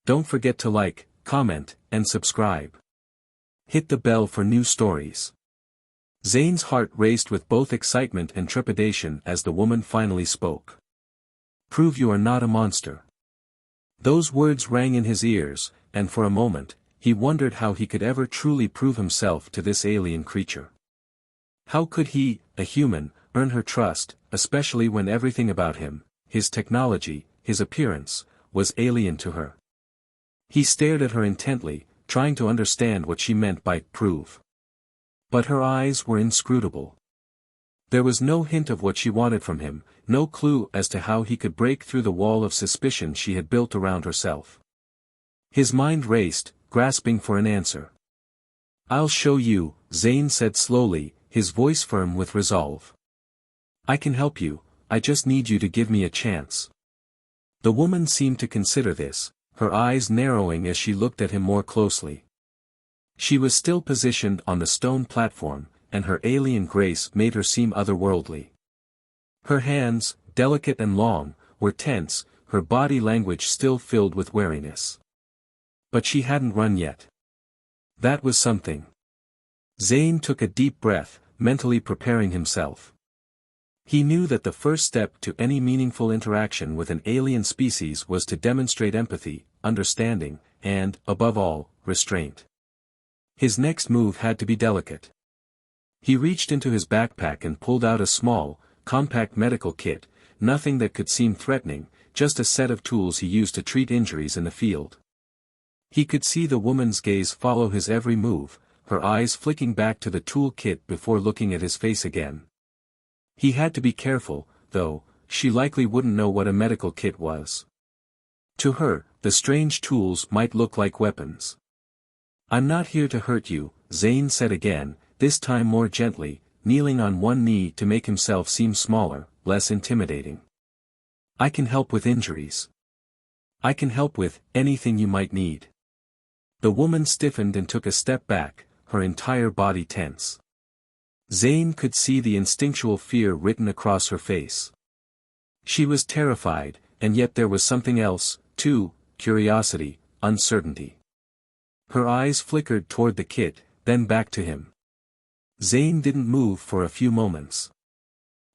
Don't forget to like, comment, and subscribe. Hit the bell for new stories. Zane's heart raced with both excitement and trepidation as the woman finally spoke. Prove you are not a monster. Those words rang in his ears, and for a moment, he wondered how he could ever truly prove himself to this alien creature. How could he, a human, earn her trust, especially when everything about him, his technology, his appearance, was alien to her? He stared at her intently, trying to understand what she meant by prove. But her eyes were inscrutable. There was no hint of what she wanted from him, no clue as to how he could break through the wall of suspicion she had built around herself. His mind raced, grasping for an answer. I'll show you, Zane said slowly, his voice firm with resolve. I can help you, I just need you to give me a chance. The woman seemed to consider this, her eyes narrowing as she looked at him more closely. She was still positioned on the stone platform, and her alien grace made her seem otherworldly. Her hands, delicate and long, were tense, her body language still filled with wariness. But she hadn't run yet. That was something. Zane took a deep breath, mentally preparing himself. He knew that the first step to any meaningful interaction with an alien species was to demonstrate empathy, understanding, and, above all, restraint. His next move had to be delicate. He reached into his backpack and pulled out a small, compact medical kit, nothing that could seem threatening, just a set of tools he used to treat injuries in the field. He could see the woman's gaze follow his every move, her eyes flicking back to the tool kit before looking at his face again. He had to be careful, though, she likely wouldn't know what a medical kit was. To her, the strange tools might look like weapons. I'm not here to hurt you, Zane said again, this time more gently, kneeling on one knee to make himself seem smaller, less intimidating. I can help with injuries. I can help with anything you might need. The woman stiffened and took a step back, her entire body tense. Zane could see the instinctual fear written across her face. She was terrified, and yet there was something else, too, curiosity, uncertainty. Her eyes flickered toward the kit, then back to him. Zane didn't move for a few moments.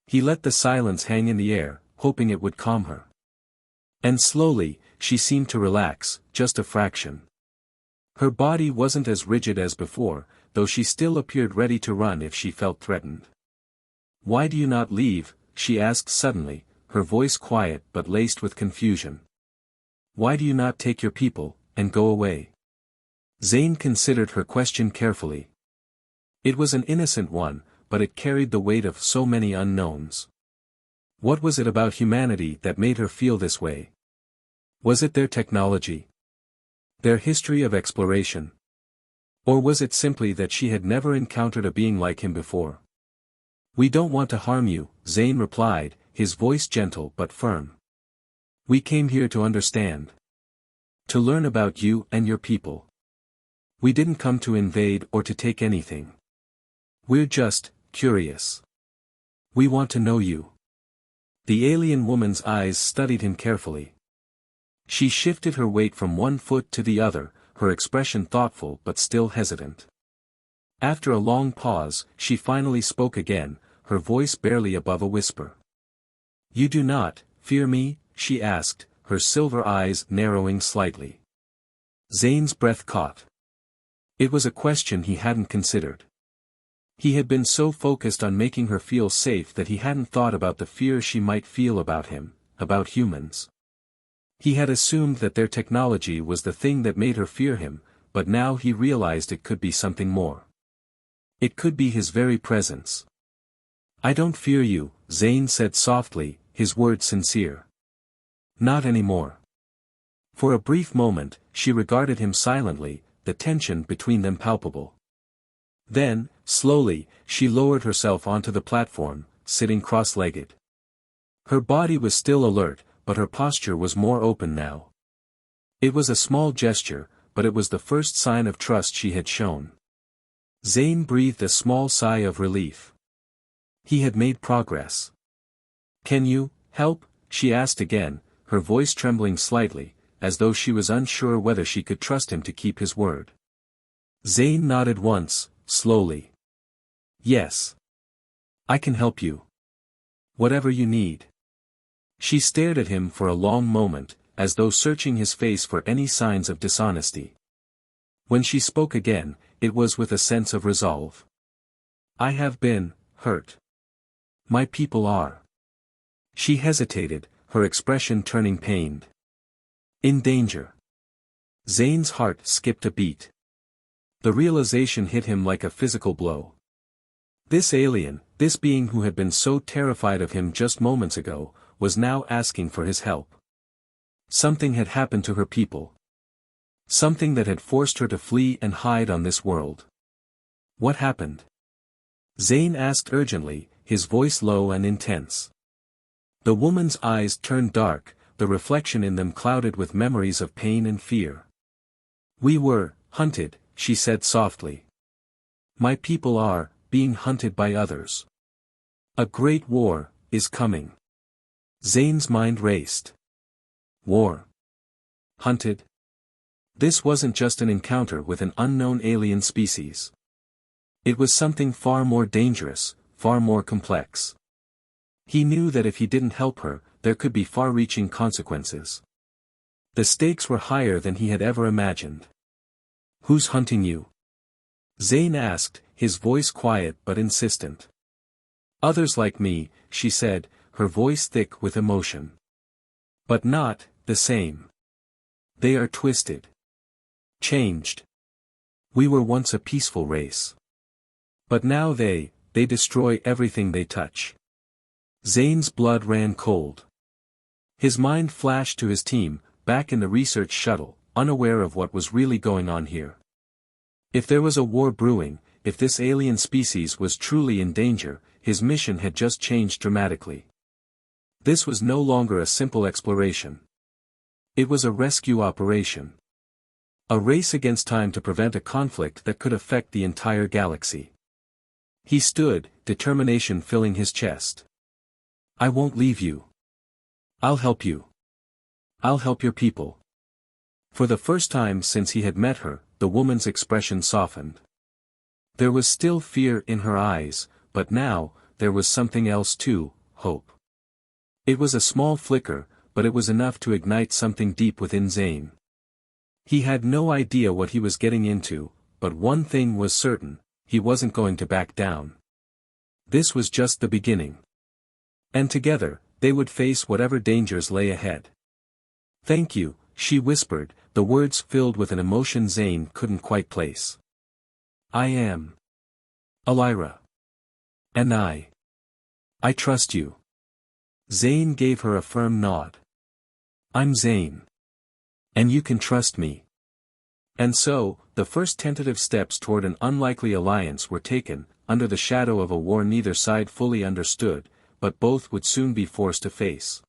He let the silence hang in the air, hoping it would calm her. And slowly, she seemed to relax, just a fraction. Her body wasn't as rigid as before, though she still appeared ready to run if she felt threatened. Why do you not leave? She asked suddenly, her voice quiet but laced with confusion. Why do you not take your people, and go away? Zane considered her question carefully. It was an innocent one, but it carried the weight of so many unknowns. What was it about humanity that made her feel this way? Was it their technology? Their history of exploration? Or was it simply that she had never encountered a being like him before? We don't want to harm you, Zane replied, his voice gentle but firm. We came here to understand. To learn about you and your people. We didn't come to invade or to take anything. We're just curious. We want to know you. The alien woman's eyes studied him carefully. She shifted her weight from one foot to the other, her expression thoughtful but still hesitant. After a long pause, she finally spoke again, her voice barely above a whisper. You do not fear me? She asked, her silver eyes narrowing slightly. Zane's breath caught. It was a question he hadn't considered. He had been so focused on making her feel safe that he hadn't thought about the fear she might feel about him, about humans. He had assumed that their technology was the thing that made her fear him, but now he realized it could be something more. It could be his very presence. I don't fear you, Zane said softly, his words sincere. Not anymore. For a brief moment, she regarded him silently, the tension between them palpable. Then, slowly, she lowered herself onto the platform, sitting cross-legged. Her body was still alert, but her posture was more open now. It was a small gesture, but it was the first sign of trust she had shown. Zane breathed a small sigh of relief. He had made progress. Can you help? She asked again, her voice trembling slightly, as though she was unsure whether she could trust him to keep his word. Zane nodded once, slowly. Yes. I can help you. Whatever you need. She stared at him for a long moment, as though searching his face for any signs of dishonesty. When she spoke again, it was with a sense of resolve. I have been hurt. My people are. She hesitated, her expression turning pained. In danger. Zane's heart skipped a beat. The realization hit him like a physical blow. This alien, this being who had been so terrified of him just moments ago, was now asking for his help. Something had happened to her people. Something that had forced her to flee and hide on this world. What happened? Zane asked urgently, his voice low and intense. The woman's eyes turned dark, the reflection in them clouded with memories of pain and fear. We were hunted, she said softly. My people are being hunted by others. A great war is coming. Zane's mind raced. War. Hunted? This wasn't just an encounter with an unknown alien species. It was something far more dangerous, far more complex. He knew that if he didn't help her, there could be far-reaching consequences. The stakes were higher than he had ever imagined. Who's hunting you? Zane asked, his voice quiet but insistent. Others like me, she said, her voice thick with emotion. But not the same. They are twisted. Changed. We were once a peaceful race. But now they destroy everything they touch. Zane's blood ran cold. His mind flashed to his team, back in the research shuttle, unaware of what was really going on here. If there was a war brewing, if this alien species was truly in danger, his mission had just changed dramatically. This was no longer a simple exploration. It was a rescue operation. A race against time to prevent a conflict that could affect the entire galaxy. He stood, determination filling his chest. I won't leave you. I'll help you. I'll help your people. For the first time since he had met her, the woman's expression softened. There was still fear in her eyes, but now, there was something else too, hope. It was a small flicker, but it was enough to ignite something deep within Zane. He had no idea what he was getting into, but one thing was certain, he wasn't going to back down. This was just the beginning. And together, they would face whatever dangers lay ahead. Thank you, she whispered, the words filled with an emotion Zane couldn't quite place. I am Elira. And I trust you. Zane gave her a firm nod. I'm Zane. And you can trust me. And so, the first tentative steps toward an unlikely alliance were taken, under the shadow of a war neither side fully understood, but both would soon be forced to face.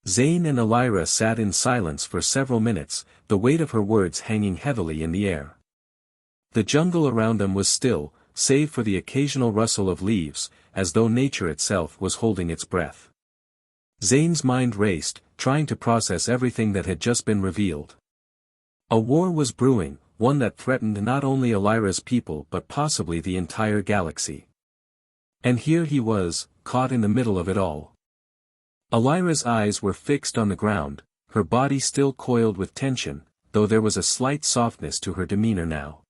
Zane and Elira sat in silence for several minutes, the weight of her words hanging heavily in the air. The jungle around them was still, save for the occasional rustle of leaves, as though nature itself was holding its breath. Zane's mind raced, trying to process everything that had just been revealed. A war was brewing, one that threatened not only Elira's people but possibly the entire galaxy. And here he was, caught in the middle of it all. Elira's eyes were fixed on the ground, her body still coiled with tension, though there was a slight softness to her demeanor now.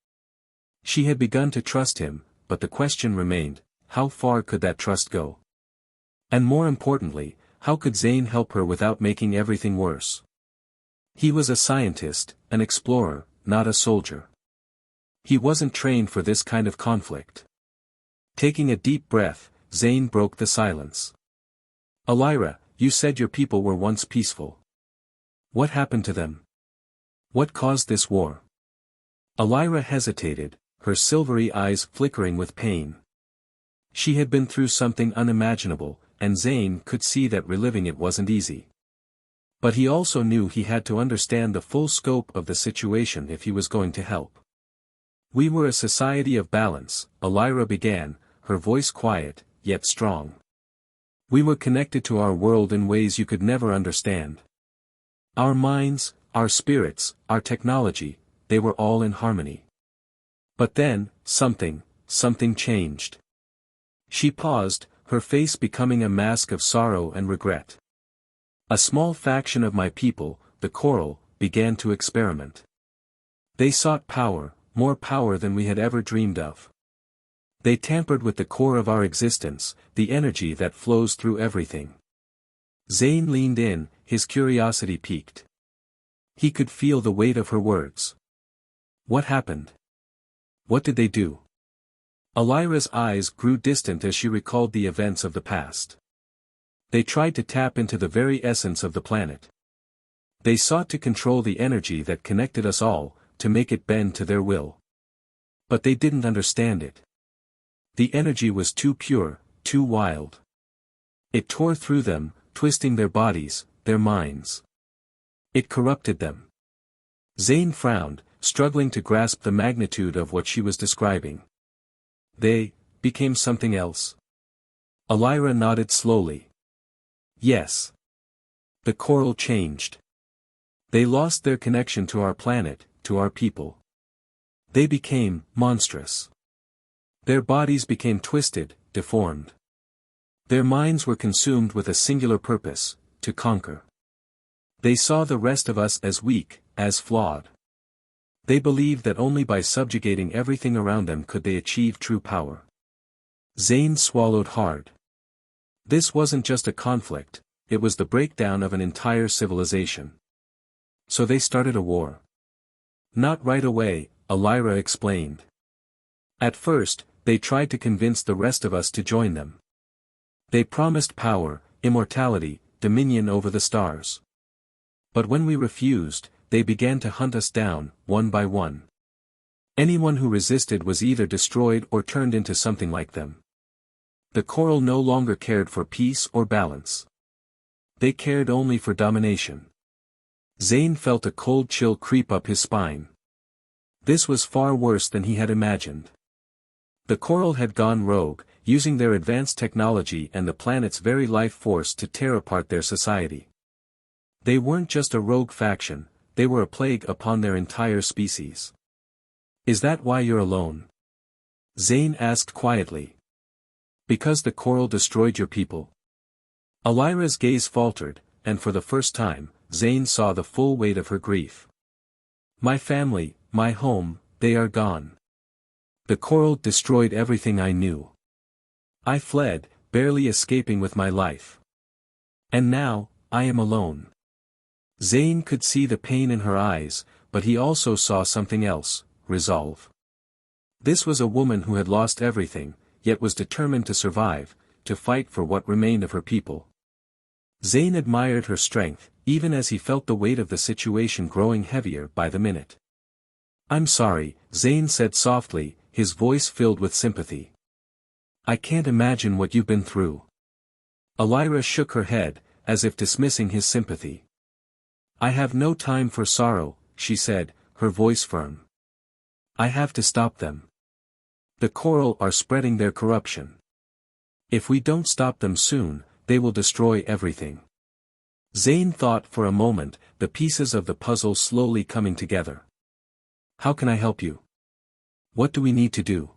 She had begun to trust him, but the question remained, how far could that trust go? And more importantly, how could Zane help her without making everything worse? He was a scientist, an explorer, not a soldier. He wasn't trained for this kind of conflict. Taking a deep breath, Zane broke the silence. Elira, you said your people were once peaceful. What happened to them? What caused this war? Elira hesitated, her silvery eyes flickering with pain. She had been through something unimaginable, and Zane could see that reliving it wasn't easy. But he also knew he had to understand the full scope of the situation if he was going to help. We were a society of balance, Elira began, her voice quiet, yet strong. We were connected to our world in ways you could never understand. Our minds, our spirits, our technology, they were all in harmony. But then, something changed. She paused, her face becoming a mask of sorrow and regret. A small faction of my people, the Coral, began to experiment. They sought power, more power than we had ever dreamed of. They tampered with the core of our existence, the energy that flows through everything. Zane leaned in, his curiosity piqued. He could feel the weight of her words. What happened? What did they do? Alira's eyes grew distant as she recalled the events of the past. They tried to tap into the very essence of the planet. They sought to control the energy that connected us all, to make it bend to their will. But they didn't understand it. The energy was too pure, too wild. It tore through them, twisting their bodies, their minds. It corrupted them. Zane frowned, struggling to grasp the magnitude of what she was describing. They became something else. Alira nodded slowly. Yes. The Coral changed. They lost their connection to our planet, to our people. They became monstrous. Their bodies became twisted, deformed. Their minds were consumed with a singular purpose, to conquer. They saw the rest of us as weak, as flawed. They believed that only by subjugating everything around them could they achieve true power. Zane swallowed hard. This wasn't just a conflict, it was the breakdown of an entire civilization. So they started a war. Not right away, Alira explained. At first, they tried to convince the rest of us to join them. They promised power, immortality, dominion over the stars. But when we refused, they began to hunt us down, one by one. Anyone who resisted was either destroyed or turned into something like them. The Coral no longer cared for peace or balance. They cared only for domination. Zane felt a cold chill creep up his spine. This was far worse than he had imagined. The Coral had gone rogue, using their advanced technology and the planet's very life force to tear apart their society. They weren't just a rogue faction, they were a plague upon their entire species. Is that why you're alone? Zane asked quietly. Because the Coral destroyed your people? Alira's gaze faltered, and for the first time, Zane saw the full weight of her grief. My family, my home, they are gone. The Coral destroyed everything I knew. I fled, barely escaping with my life. And now, I am alone. Zane could see the pain in her eyes, but he also saw something else, resolve. This was a woman who had lost everything, yet was determined to survive, to fight for what remained of her people. Zane admired her strength, even as he felt the weight of the situation growing heavier by the minute. I'm sorry, Zane said softly, his voice filled with sympathy. I can't imagine what you've been through. Alira shook her head, as if dismissing his sympathy. I have no time for sorrow, she said, her voice firm. I have to stop them. The Coral are spreading their corruption. If we don't stop them soon, they will destroy everything. Zane thought for a moment, the pieces of the puzzle slowly coming together. How can I help you? What do we need to do?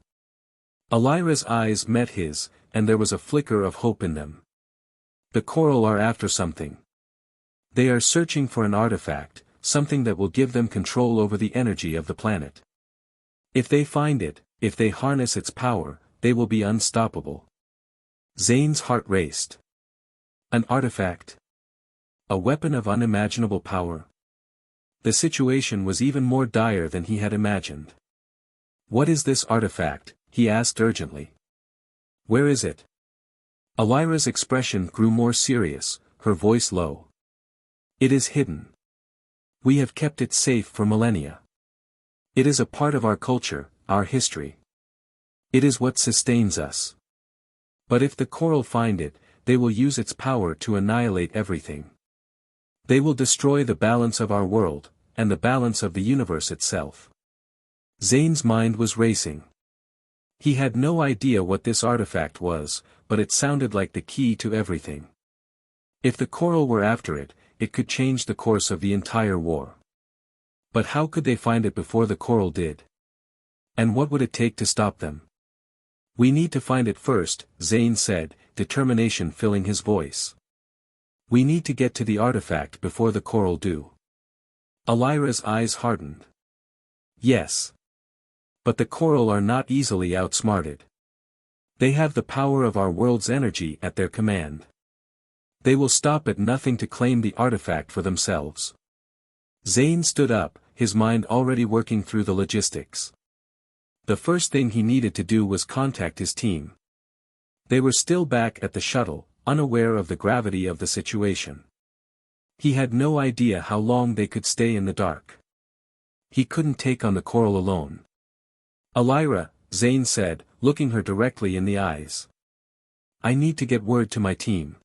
Alira's eyes met his, and there was a flicker of hope in them. The Coral are after something. They are searching for an artifact, something that will give them control over the energy of the planet. If they find it, if they harness its power, they will be unstoppable. Zane's heart raced. An artifact? A weapon of unimaginable power? The situation was even more dire than he had imagined. What is this artifact? He asked urgently. Where is it? Alira's expression grew more serious, her voice low. It is hidden. We have kept it safe for millennia. It is a part of our culture, our history. It is what sustains us. But if the Coral find it, they will use its power to annihilate everything. They will destroy the balance of our world, and the balance of the universe itself. Zane's mind was racing. He had no idea what this artifact was, but it sounded like the key to everything. If the Coral were after it, it could change the course of the entire war. But how could they find it before the coral did? And what would it take to stop them? We need to find it first, Zane said, determination filling his voice. We need to get to the artifact before the coral do. Alira's eyes hardened. Yes. But the coral are not easily outsmarted. They have the power of our world's energy at their command. They will stop at nothing to claim the artifact for themselves. Zane stood up, his mind already working through the logistics. The first thing he needed to do was contact his team. They were still back at the shuttle, unaware of the gravity of the situation. He had no idea how long they could stay in the dark. He couldn't take on the coral alone. Alira, Zane said, looking her directly in the eyes. I need to get word to my team.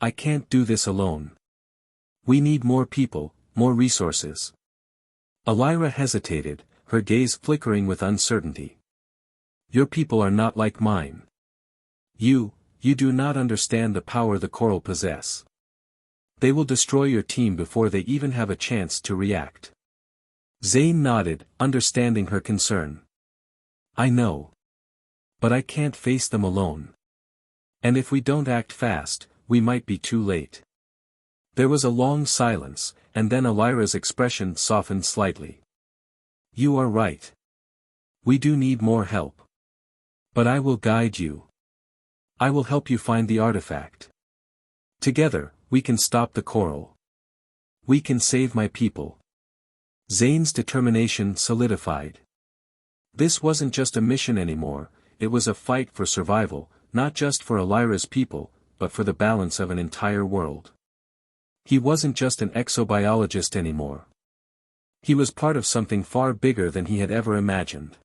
I can't do this alone. We need more people, more resources. Alira hesitated, her gaze flickering with uncertainty. Your people are not like mine. You do not understand the power the coral possess. They will destroy your team before they even have a chance to react. Zane nodded, understanding her concern. I know. But I can't face them alone. And if we don't act fast, we might be too late. There was a long silence, and then Alira's expression softened slightly. You are right. We do need more help. But I will guide you. I will help you find the artifact. Together, we can stop the coral. We can save my people. Zane's determination solidified. This wasn't just a mission anymore, it was a fight for survival, not just for Alira's people, but for the balance of an entire world. He wasn't just an exobiologist anymore. He was part of something far bigger than he had ever imagined.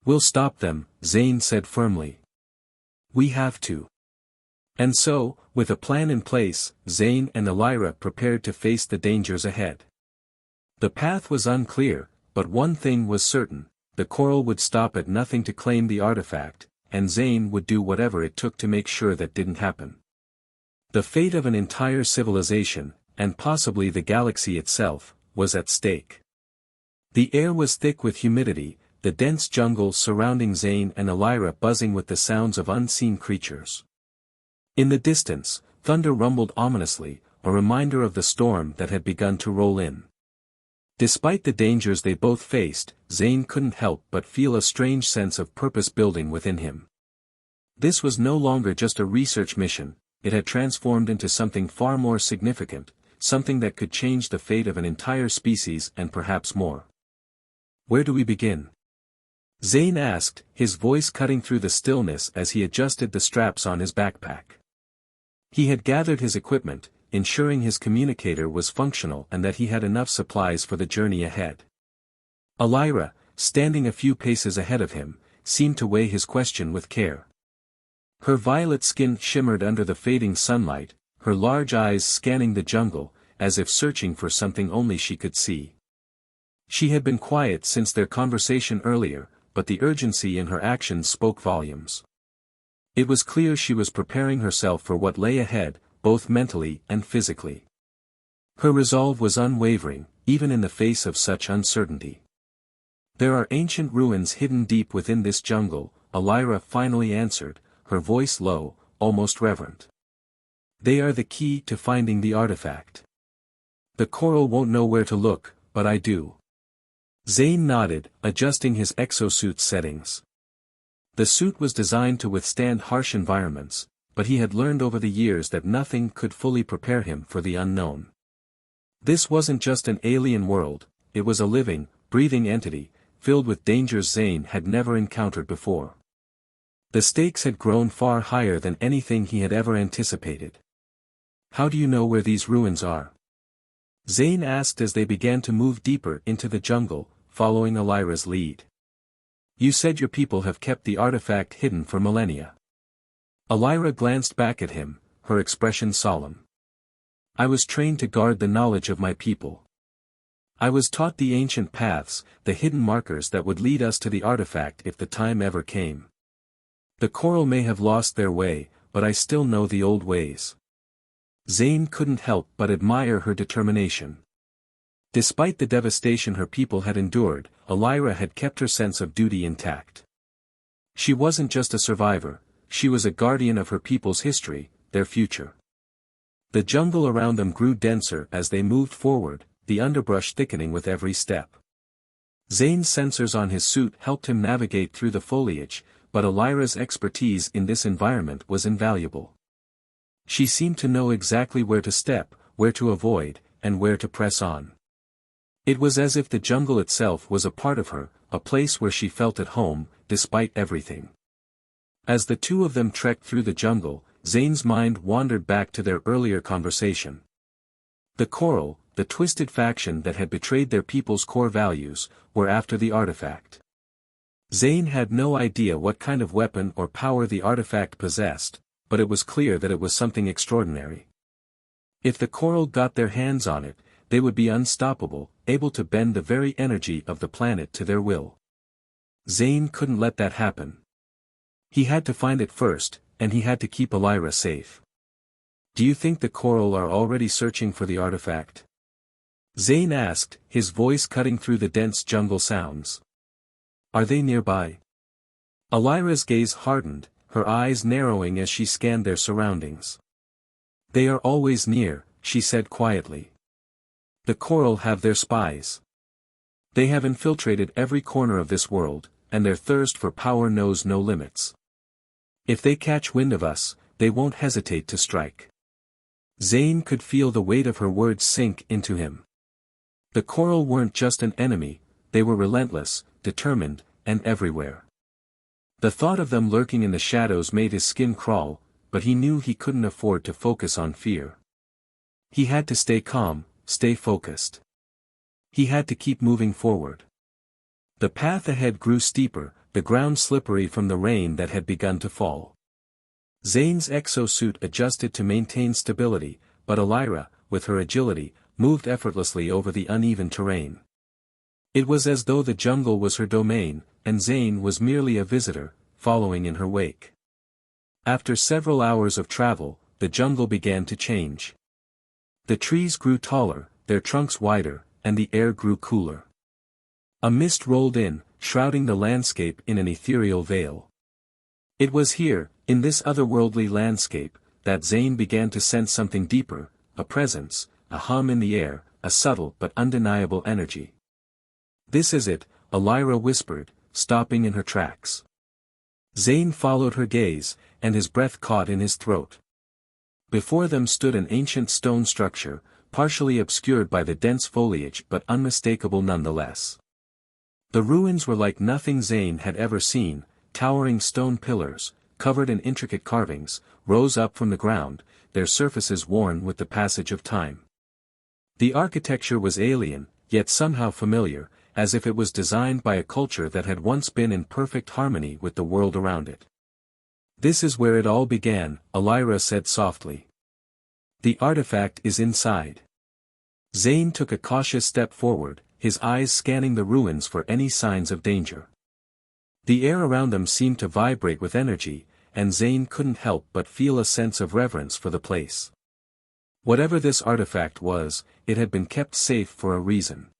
We'll stop them, Zane said firmly. We have to. And so, with a plan in place, Zane and Alira prepared to face the dangers ahead. The path was unclear, but one thing was certain, the coral would stop at nothing to claim the artifact, and Zane would do whatever it took to make sure that didn't happen. The fate of an entire civilization, and possibly the galaxy itself, was at stake. The air was thick with humidity, the dense jungle surrounding Zane and Alira buzzing with the sounds of unseen creatures. In the distance, thunder rumbled ominously, a reminder of the storm that had begun to roll in. Despite the dangers they both faced, Zane couldn't help but feel a strange sense of purpose building within him. This was no longer just a research mission, it had transformed into something far more significant, something that could change the fate of an entire species and perhaps more. Where do we begin? Zane asked, his voice cutting through the stillness as he adjusted the straps on his backpack. He had gathered his equipment, ensuring his communicator was functional and that he had enough supplies for the journey ahead. Alira, standing a few paces ahead of him, seemed to weigh his question with care. Her violet skin shimmered under the fading sunlight, her large eyes scanning the jungle, as if searching for something only she could see. She had been quiet since their conversation earlier, but the urgency in her actions spoke volumes. It was clear she was preparing herself for what lay ahead, both mentally and physically. Her resolve was unwavering, even in the face of such uncertainty. There are ancient ruins hidden deep within this jungle, Alira finally answered, her voice low, almost reverent. They are the key to finding the artifact. The coral won't know where to look, but I do. Zane nodded, adjusting his exosuit settings. The suit was designed to withstand harsh environments, but he had learned over the years that nothing could fully prepare him for the unknown. This wasn't just an alien world, it was a living, breathing entity, filled with dangers Zane had never encountered before. The stakes had grown far higher than anything he had ever anticipated. How do you know where these ruins are? Zane asked as they began to move deeper into the jungle, following Alira's lead. You said your people have kept the artifact hidden for millennia. Alira glanced back at him, her expression solemn. I was trained to guard the knowledge of my people. I was taught the ancient paths, the hidden markers that would lead us to the artifact if the time ever came. The coral may have lost their way, but I still know the old ways. Zane couldn't help but admire her determination. Despite the devastation her people had endured, Elira had kept her sense of duty intact. She wasn't just a survivor, she was a guardian of her people's history, their future. The jungle around them grew denser as they moved forward, the underbrush thickening with every step. Zane's sensors on his suit helped him navigate through the foliage, but Elira's expertise in this environment was invaluable. She seemed to know exactly where to step, where to avoid, and where to press on. It was as if the jungle itself was a part of her, a place where she felt at home, despite everything. As the two of them trekked through the jungle, Zane's mind wandered back to their earlier conversation. The Coral, the twisted faction that had betrayed their people's core values, were after the artifact. Zane had no idea what kind of weapon or power the artifact possessed, but it was clear that it was something extraordinary. If the Coral got their hands on it, they would be unstoppable, able to bend the very energy of the planet to their will. Zane couldn't let that happen. He had to find it first, and he had to keep Elira safe. "Do you think the Coral are already searching for the artifact?" Zane asked, his voice cutting through the dense jungle sounds. "Are they nearby?" Elira's gaze hardened, her eyes narrowing as she scanned their surroundings. "They are always near," she said quietly. "The Coral have their spies. They have infiltrated every corner of this world, and their thirst for power knows no limits. If they catch wind of us, they won't hesitate to strike." Zane could feel the weight of her words sink into him. The Coral weren't just an enemy, they were relentless, determined, and everywhere. The thought of them lurking in the shadows made his skin crawl, but he knew he couldn't afford to focus on fear. He had to stay calm, stay focused. He had to keep moving forward. The path ahead grew steeper, the ground slippery from the rain that had begun to fall. Zane's exosuit adjusted to maintain stability, but Elira, with her agility, moved effortlessly over the uneven terrain. It was as though the jungle was her domain, and Zane was merely a visitor, following in her wake. After several hours of travel, the jungle began to change. The trees grew taller, their trunks wider, and the air grew cooler. A mist rolled in, shrouding the landscape in an ethereal veil. It was here, in this otherworldly landscape, that Zane began to sense something deeper, a presence, a hum in the air, a subtle but undeniable energy. "This is it," Elira whispered, stopping in her tracks. Zane followed her gaze, and his breath caught in his throat. Before them stood an ancient stone structure, partially obscured by the dense foliage but unmistakable nonetheless. The ruins were like nothing Zane had ever seen. Towering stone pillars, covered in intricate carvings, rose up from the ground, their surfaces worn with the passage of time. The architecture was alien, yet somehow familiar, as if it was designed by a culture that had once been in perfect harmony with the world around it. "This is where it all began," Elira said softly. "The artifact is inside." Zane took a cautious step forward, his eyes scanning the ruins for any signs of danger. The air around them seemed to vibrate with energy, and Zane couldn't help but feel a sense of reverence for the place. Whatever this artifact was, it had been kept safe for a reason.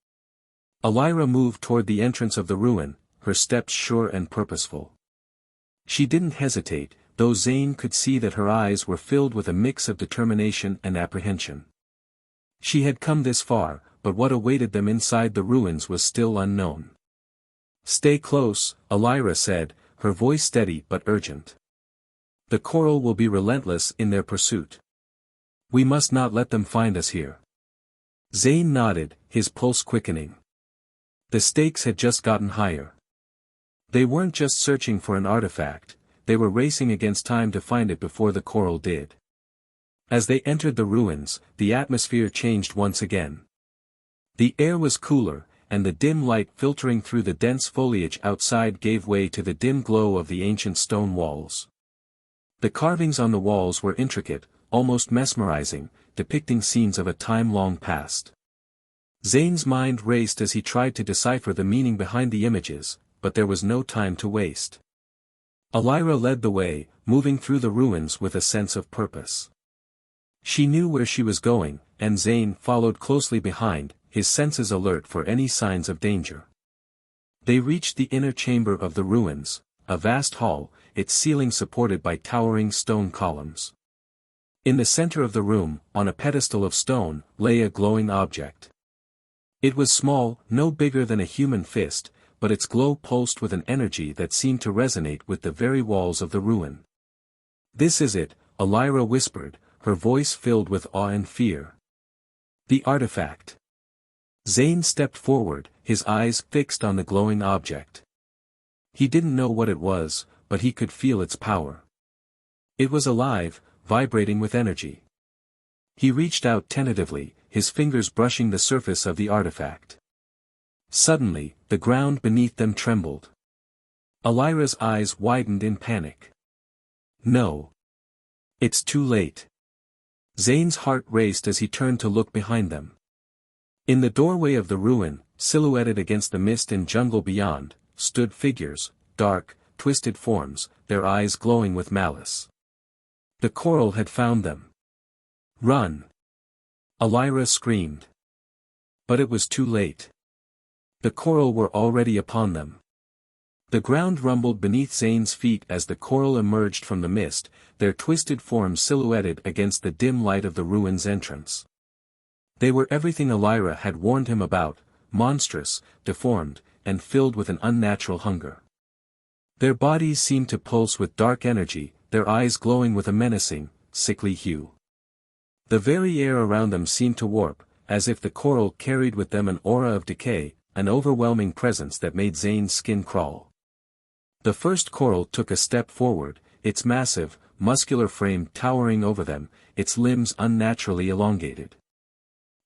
Elira moved toward the entrance of the ruin, her steps sure and purposeful. She didn't hesitate, though Zane could see that her eyes were filled with a mix of determination and apprehension. She had come this far, but what awaited them inside the ruins was still unknown. "Stay close," Elira said, her voice steady but urgent. "The Coral will be relentless in their pursuit. We must not let them find us here." Zane nodded, his pulse quickening. The stakes had just gotten higher. They weren't just searching for an artifact, they were racing against time to find it before the Coral did. As they entered the ruins, the atmosphere changed once again. The air was cooler, and the dim light filtering through the dense foliage outside gave way to the dim glow of the ancient stone walls. The carvings on the walls were intricate, almost mesmerizing, depicting scenes of a time long past. Zane's mind raced as he tried to decipher the meaning behind the images, but there was no time to waste. Elira led the way, moving through the ruins with a sense of purpose. She knew where she was going, and Zane followed closely behind, his senses alert for any signs of danger. They reached the inner chamber of the ruins, a vast hall, its ceiling supported by towering stone columns. In the center of the room, on a pedestal of stone, lay a glowing object. It was small, no bigger than a human fist, but its glow pulsed with an energy that seemed to resonate with the very walls of the ruin. "This is it," Elira whispered, her voice filled with awe and fear. "The artifact." Zane stepped forward, his eyes fixed on the glowing object. He didn't know what it was, but he could feel its power. It was alive, vibrating with energy. He reached out tentatively, his fingers brushing the surface of the artifact. Suddenly, the ground beneath them trembled. Elira's eyes widened in panic. "No. It's too late." Zane's heart raced as he turned to look behind them. In the doorway of the ruin, silhouetted against the mist and jungle beyond, stood figures, dark, twisted forms, their eyes glowing with malice. The coral had found them. "Run!" Elira screamed. But it was too late. The coral were already upon them. The ground rumbled beneath Zane's feet as the coral emerged from the mist, their twisted forms silhouetted against the dim light of the ruin's entrance. They were everything Elira had warned him about, monstrous, deformed, and filled with an unnatural hunger. Their bodies seemed to pulse with dark energy, their eyes glowing with a menacing, sickly hue. The very air around them seemed to warp, as if the coral carried with them an aura of decay, an overwhelming presence that made Zane's skin crawl. The first coral took a step forward, its massive, muscular frame towering over them, its limbs unnaturally elongated.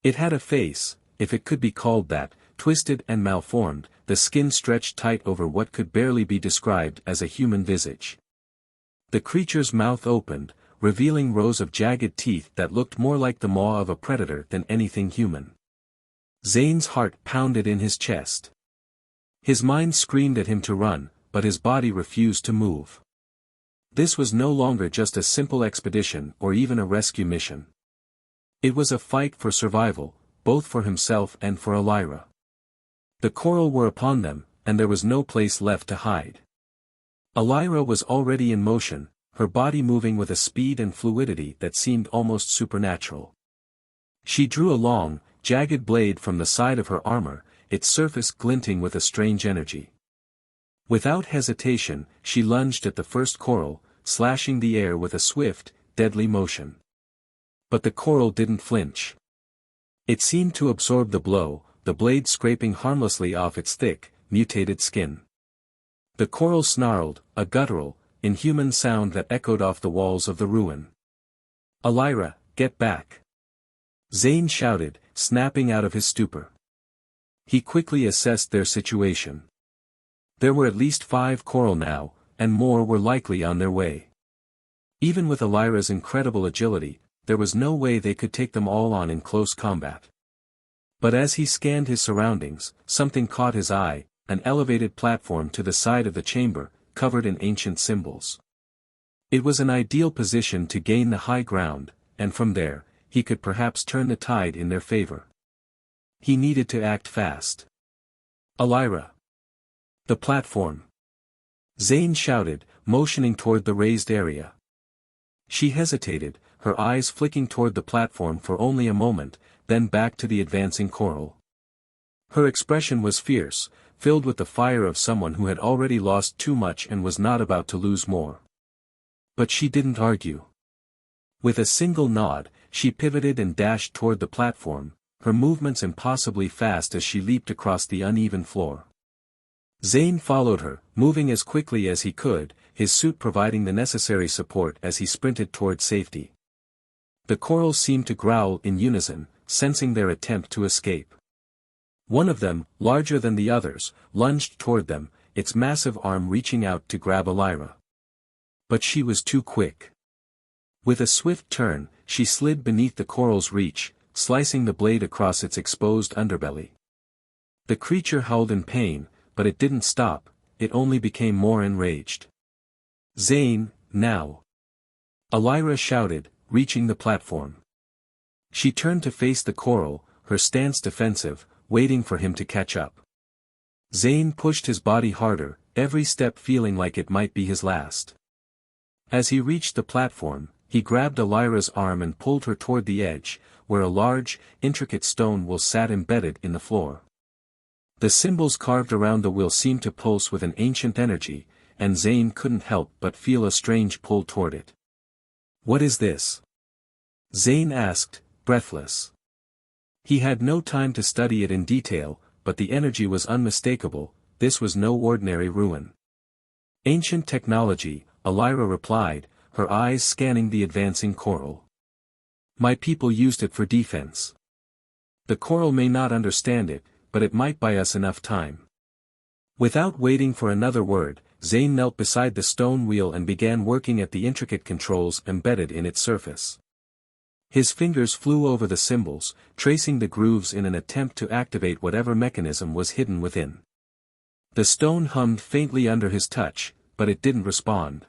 It had a face, if it could be called that, twisted and malformed, the skin stretched tight over what could barely be described as a human visage. The creature's mouth opened, revealing rows of jagged teeth that looked more like the maw of a predator than anything human. Zane's heart pounded in his chest. His mind screamed at him to run, but his body refused to move. This was no longer just a simple expedition or even a rescue mission. It was a fight for survival, both for himself and for Elira. The coral were upon them, and there was no place left to hide. Elira was already in motion, her body moving with a speed and fluidity that seemed almost supernatural. She drew a long, jagged blade from the side of her armor, its surface glinting with a strange energy. Without hesitation, she lunged at the first coral, slashing the air with a swift, deadly motion. But the coral didn't flinch. It seemed to absorb the blow, the blade scraping harmlessly off its thick, mutated skin. The coral snarled, a guttural, inhuman sound that echoed off the walls of the ruin. "Elira, get back!" Zane shouted, snapping out of his stupor. He quickly assessed their situation. There were at least 5 coral now, and more were likely on their way. Even with Elira's incredible agility, there was no way they could take them all on in close combat. But as he scanned his surroundings, something caught his eye, an elevated platform to the side of the chamber, covered in ancient symbols. It was an ideal position to gain the high ground, and from there, he could perhaps turn the tide in their favor. He needed to act fast. "Elira!" "The platform!" Zane shouted, motioning toward the raised area. She hesitated, her eyes flicking toward the platform for only a moment, then back to the advancing coral. Her expression was fierce, filled with the fire of someone who had already lost too much and was not about to lose more. But she didn't argue. With a single nod, she pivoted and dashed toward the platform, her movements impossibly fast as she leaped across the uneven floor. Zane followed her, moving as quickly as he could, his suit providing the necessary support as he sprinted toward safety. The corals seemed to growl in unison, sensing their attempt to escape. One of them, larger than the others, lunged toward them, its massive arm reaching out to grab Elira. But she was too quick. With a swift turn, she slid beneath the coral's reach, slicing the blade across its exposed underbelly. The creature howled in pain, but it didn't stop, it only became more enraged. "Zane, now!" Elira shouted, reaching the platform. She turned to face the coral, her stance defensive, waiting for him to catch up. Zane pushed his body harder, every step feeling like it might be his last. As he reached the platform, he grabbed Elira's arm and pulled her toward the edge, where a large, intricate stone wheel sat embedded in the floor. The symbols carved around the wheel seemed to pulse with an ancient energy, and Zane couldn't help but feel a strange pull toward it. "What is this?" Zane asked, breathless. He had no time to study it in detail, but the energy was unmistakable. This was no ordinary ruin. "Ancient technology," Elira replied, her eyes scanning the advancing coral. "My people used it for defense. The coral may not understand it, but it might buy us enough time." Without waiting for another word, Zane knelt beside the stone wheel and began working at the intricate controls embedded in its surface. His fingers flew over the symbols, tracing the grooves in an attempt to activate whatever mechanism was hidden within. The stone hummed faintly under his touch, but it didn't respond.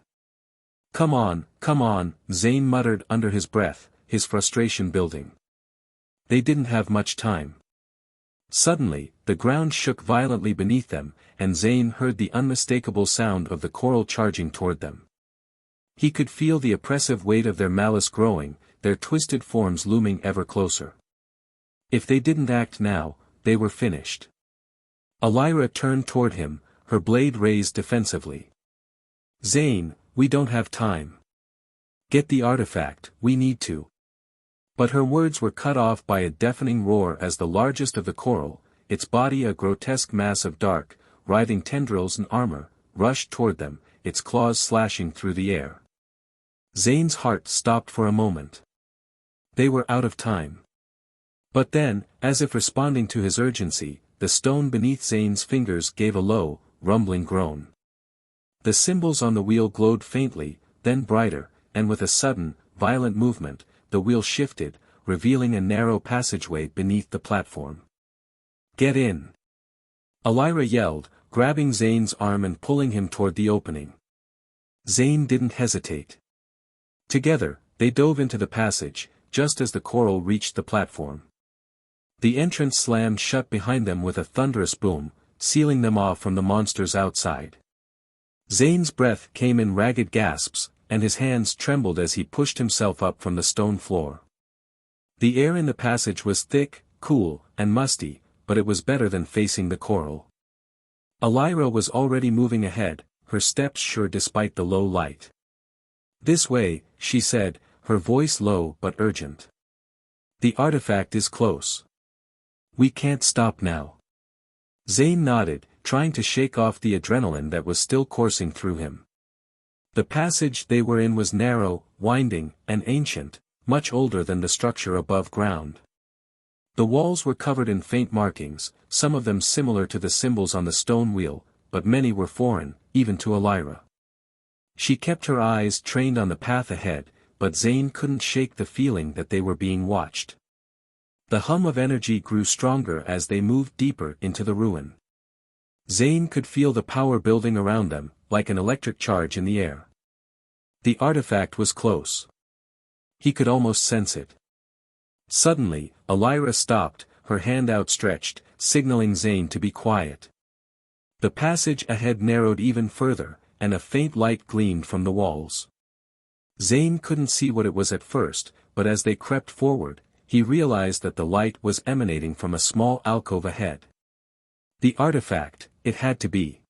Come on, Zane muttered under his breath, his frustration building. They didn't have much time. Suddenly, the ground shook violently beneath them, and Zane heard the unmistakable sound of the coral charging toward them. He could feel the oppressive weight of their malice growing, their twisted forms looming ever closer. If they didn't act now, they were finished. Elira turned toward him, her blade raised defensively. "Zane, we don't have time. Get the artifact, we need to." But her words were cut off by a deafening roar as the largest of the coral, its body a grotesque mass of dark, writhing tendrils and armor, rushed toward them, its claws slashing through the air. Zane's heart stopped for a moment. They were out of time. But then, as if responding to his urgency, the stone beneath Zane's fingers gave a low, rumbling groan. The symbols on the wheel glowed faintly, then brighter, and with a sudden, violent movement, the wheel shifted, revealing a narrow passageway beneath the platform. "Get in!" Elira yelled, grabbing Zane's arm and pulling him toward the opening. Zane didn't hesitate. Together, they dove into the passage, just as the coral reached the platform. The entrance slammed shut behind them with a thunderous boom, sealing them off from the monsters outside. Zane's breath came in ragged gasps, and his hands trembled as he pushed himself up from the stone floor. The air in the passage was thick, cool, and musty, but it was better than facing the coral. Elira was already moving ahead, her steps sure despite the low light. "This way," she said, her voice low but urgent. "The artifact is close. We can't stop now." Zane nodded, trying to shake off the adrenaline that was still coursing through him. The passage they were in was narrow, winding, and ancient, much older than the structure above ground. The walls were covered in faint markings, some of them similar to the symbols on the stone wheel, but many were foreign, even to Elira. She kept her eyes trained on the path ahead, but Zane couldn't shake the feeling that they were being watched. The hum of energy grew stronger as they moved deeper into the ruin. Zane could feel the power building around them, like an electric charge in the air. The artifact was close. He could almost sense it. Suddenly, Elira stopped, her hand outstretched, signaling Zane to be quiet. The passage ahead narrowed even further, and a faint light gleamed from the walls. Zane couldn't see what it was at first, but as they crept forward, he realized that the light was emanating from a small alcove ahead. The artifact, it had to be.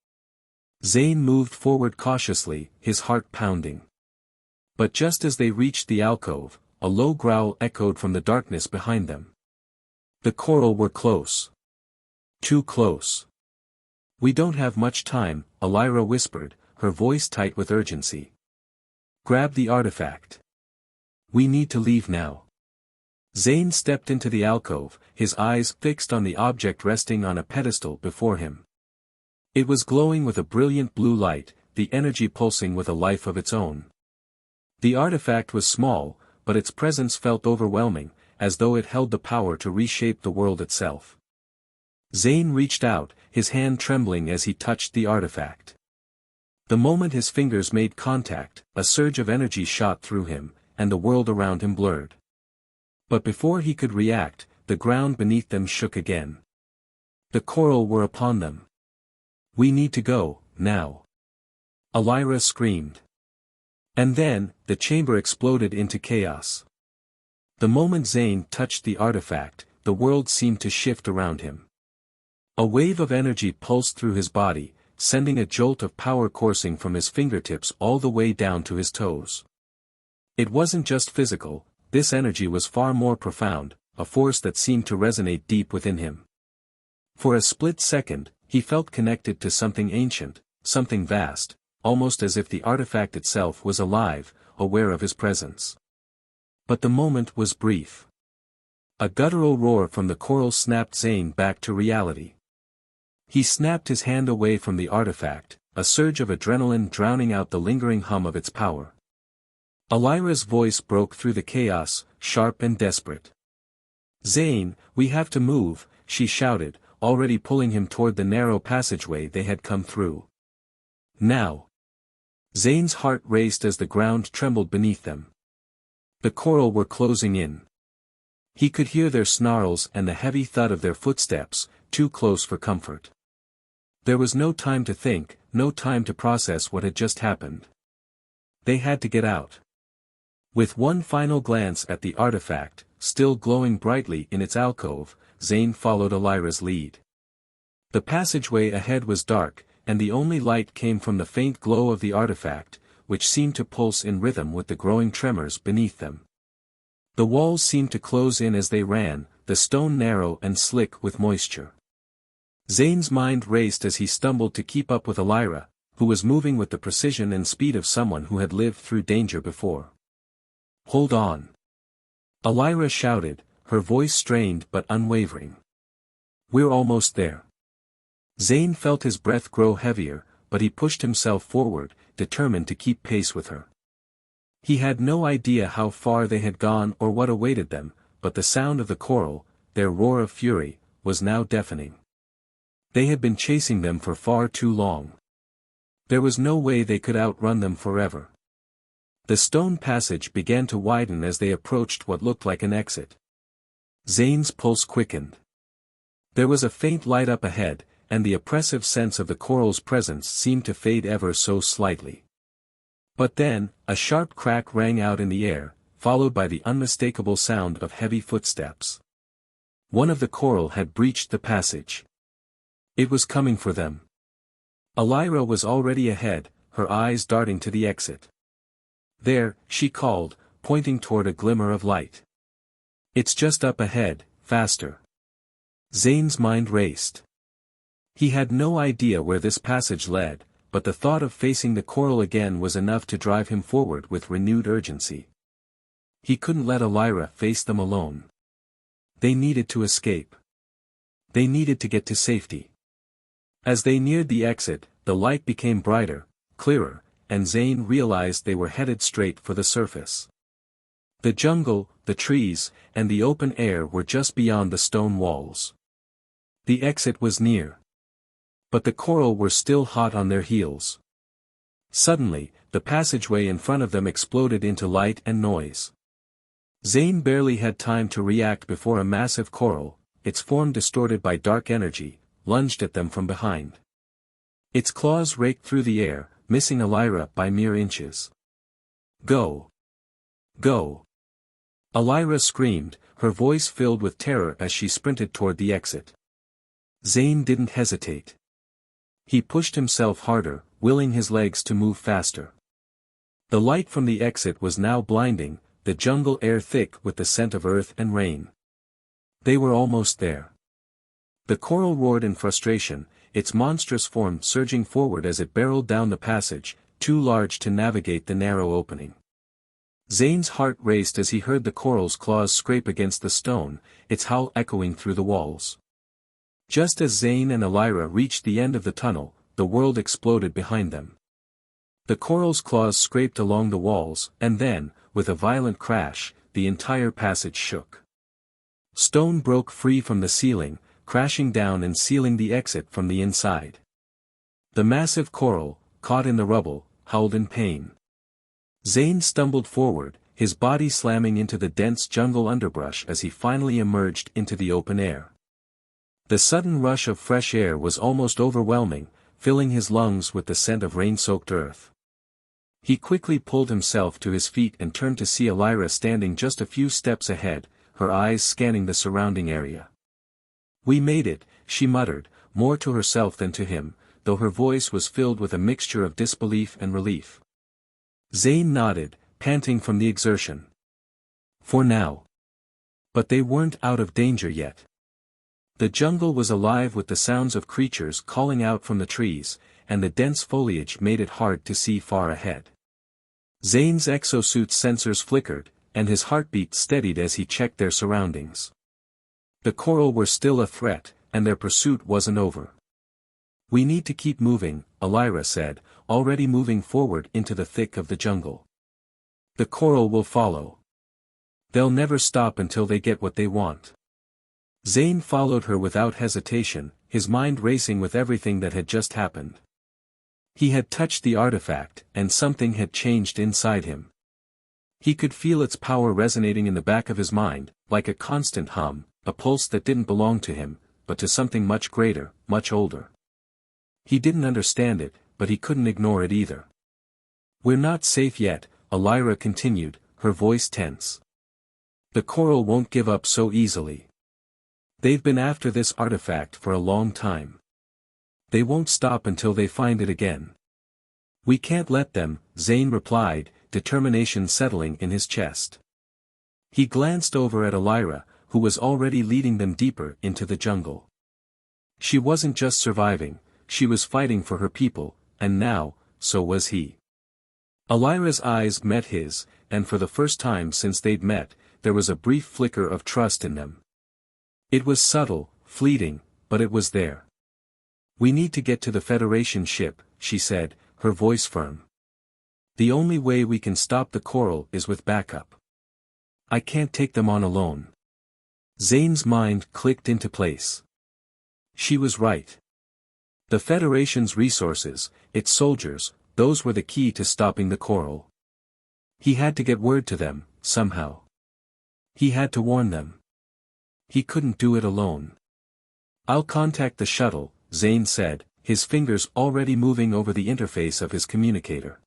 Zane moved forward cautiously, his heart pounding. But just as they reached the alcove, a low growl echoed from the darkness behind them. The coral were close. Too close. "We don't have much time," Elira whispered, her voice tight with urgency. "Grab the artifact. We need to leave now." Zane stepped into the alcove, his eyes fixed on the object resting on a pedestal before him. It was glowing with a brilliant blue light, the energy pulsing with a life of its own. The artifact was small, but its presence felt overwhelming, as though it held the power to reshape the world itself. Zane reached out, his hand trembling as he touched the artifact. The moment his fingers made contact, a surge of energy shot through him, and the world around him blurred. But before he could react, the ground beneath them shook again. The coral were upon them. "We need to go, now!" Elira screamed. And then, the chamber exploded into chaos. The moment Zane touched the artifact, the world seemed to shift around him. A wave of energy pulsed through his body, sending a jolt of power coursing from his fingertips all the way down to his toes. It wasn't just physical, this energy was far more profound, a force that seemed to resonate deep within him. For a split second, he felt connected to something ancient, something vast, almost as if the artifact itself was alive, aware of his presence. But the moment was brief. A guttural roar from the coral snapped Zane back to reality. He snapped his hand away from the artifact, a surge of adrenaline drowning out the lingering hum of its power. Elira's voice broke through the chaos, sharp and desperate. "Zane, we have to move," she shouted, already pulling him toward the narrow passageway they had come through. "Now!" Zane's heart raced as the ground trembled beneath them. The coral were closing in. He could hear their snarls and the heavy thud of their footsteps, too close for comfort. There was no time to think, no time to process what had just happened. They had to get out. With one final glance at the artifact, still glowing brightly in its alcove, Zane followed Elira's lead. The passageway ahead was dark, and the only light came from the faint glow of the artifact, which seemed to pulse in rhythm with the growing tremors beneath them. The walls seemed to close in as they ran, the stone narrow and slick with moisture. Zane's mind raced as he stumbled to keep up with Elira, who was moving with the precision and speed of someone who had lived through danger before. "Hold on!" Elira shouted, her voice strained but unwavering. "We're almost there." Zane felt his breath grow heavier, but he pushed himself forward, determined to keep pace with her. He had no idea how far they had gone or what awaited them, but the sound of the coral, their roar of fury, was now deafening. They had been chasing them for far too long. There was no way they could outrun them forever. The stone passage began to widen as they approached what looked like an exit. Zane's pulse quickened. There was a faint light up ahead, and the oppressive sense of the coral's presence seemed to fade ever so slightly. But then, a sharp crack rang out in the air, followed by the unmistakable sound of heavy footsteps. One of the coral had breached the passage. It was coming for them. Elira was already ahead, her eyes darting to the exit. "There," she called, pointing toward a glimmer of light. "It's just up ahead, faster." Zane's mind raced. He had no idea where this passage led, but the thought of facing the coral again was enough to drive him forward with renewed urgency. He couldn't let Elira face them alone. They needed to escape. They needed to get to safety. As they neared the exit, the light became brighter, clearer, and Zane realized they were headed straight for the surface. The jungle, the trees, and the open air were just beyond the stone walls. The exit was near. But the coral were still hot on their heels. Suddenly, the passageway in front of them exploded into light and noise. Zane barely had time to react before a massive coral, its form distorted by dark energy, lunged at them from behind. Its claws raked through the air, missing Elira by mere inches. "Go! Go!" Elira screamed, her voice filled with terror as she sprinted toward the exit. Zane didn't hesitate. He pushed himself harder, willing his legs to move faster. The light from the exit was now blinding, the jungle air thick with the scent of earth and rain. They were almost there. The coral roared in frustration, its monstrous form surging forward as it barreled down the passage, too large to navigate the narrow opening. Zane's heart raced as he heard the coral's claws scrape against the stone, its howl echoing through the walls. Just as Zane and Elira reached the end of the tunnel, the world exploded behind them. The coral's claws scraped along the walls, and then, with a violent crash, the entire passage shook. Stone broke free from the ceiling, crashing down and sealing the exit from the inside. The massive coral, caught in the rubble, howled in pain. Zane stumbled forward, his body slamming into the dense jungle underbrush as he finally emerged into the open air. The sudden rush of fresh air was almost overwhelming, filling his lungs with the scent of rain-soaked earth. He quickly pulled himself to his feet and turned to see Elira standing just a few steps ahead, her eyes scanning the surrounding area. "We made it," she muttered, more to herself than to him, though her voice was filled with a mixture of disbelief and relief. Zane nodded, panting from the exertion. For now. But they weren't out of danger yet. The jungle was alive with the sounds of creatures calling out from the trees, and the dense foliage made it hard to see far ahead. Zane's exosuit's sensors flickered, and his heartbeat steadied as he checked their surroundings. The coral were still a threat, and their pursuit wasn't over. "We need to keep moving," Elira said, already moving forward into the thick of the jungle. "The coral will follow. They'll never stop until they get what they want." Zane followed her without hesitation, his mind racing with everything that had just happened. He had touched the artifact, and something had changed inside him. He could feel its power resonating in the back of his mind, like a constant hum, a pulse that didn't belong to him, but to something much greater, much older. He didn't understand it, but he couldn't ignore it either. "We're not safe yet," Elira continued, her voice tense. "The coral won't give up so easily. They've been after this artifact for a long time. They won't stop until they find it again." "We can't let them," Zane replied, determination settling in his chest. He glanced over at Elira, who was already leading them deeper into the jungle. She wasn't just surviving, she was fighting for her people, and now, so was he. Elira's eyes met his, and for the first time since they'd met, there was a brief flicker of trust in them. It was subtle, fleeting, but it was there. "We need to get to the Federation ship," she said, her voice firm. "The only way we can stop the coral is with backup. I can't take them on alone." Zane's mind clicked into place. She was right. The Federation's resources, its soldiers, those were the key to stopping the coral. He had to get word to them, somehow. He had to warn them. He couldn't do it alone. "I'll contact the shuttle," Zane said, his fingers already moving over the interface of his communicator.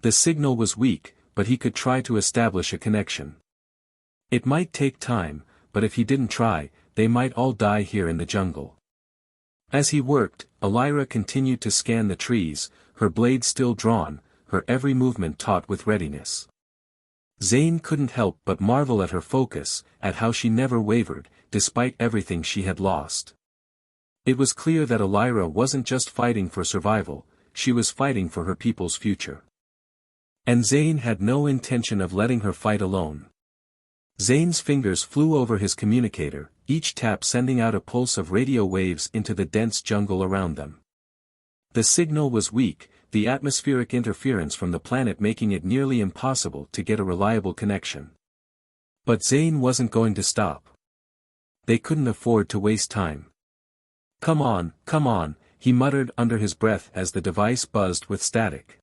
The signal was weak, but he could try to establish a connection. It might take time, but if he didn't try, they might all die here in the jungle. As he worked, Elira continued to scan the trees, her blade still drawn, her every movement taut with readiness. Zane couldn't help but marvel at her focus, at how she never wavered, despite everything she had lost. It was clear that Elira wasn't just fighting for survival, she was fighting for her people's future. And Zane had no intention of letting her fight alone. Zane's fingers flew over his communicator, each tap sending out a pulse of radio waves into the dense jungle around them. The signal was weak, the atmospheric interference from the planet making it nearly impossible to get a reliable connection. But Zane wasn't going to stop. They couldn't afford to waste time. Come on," he muttered under his breath as the device buzzed with static.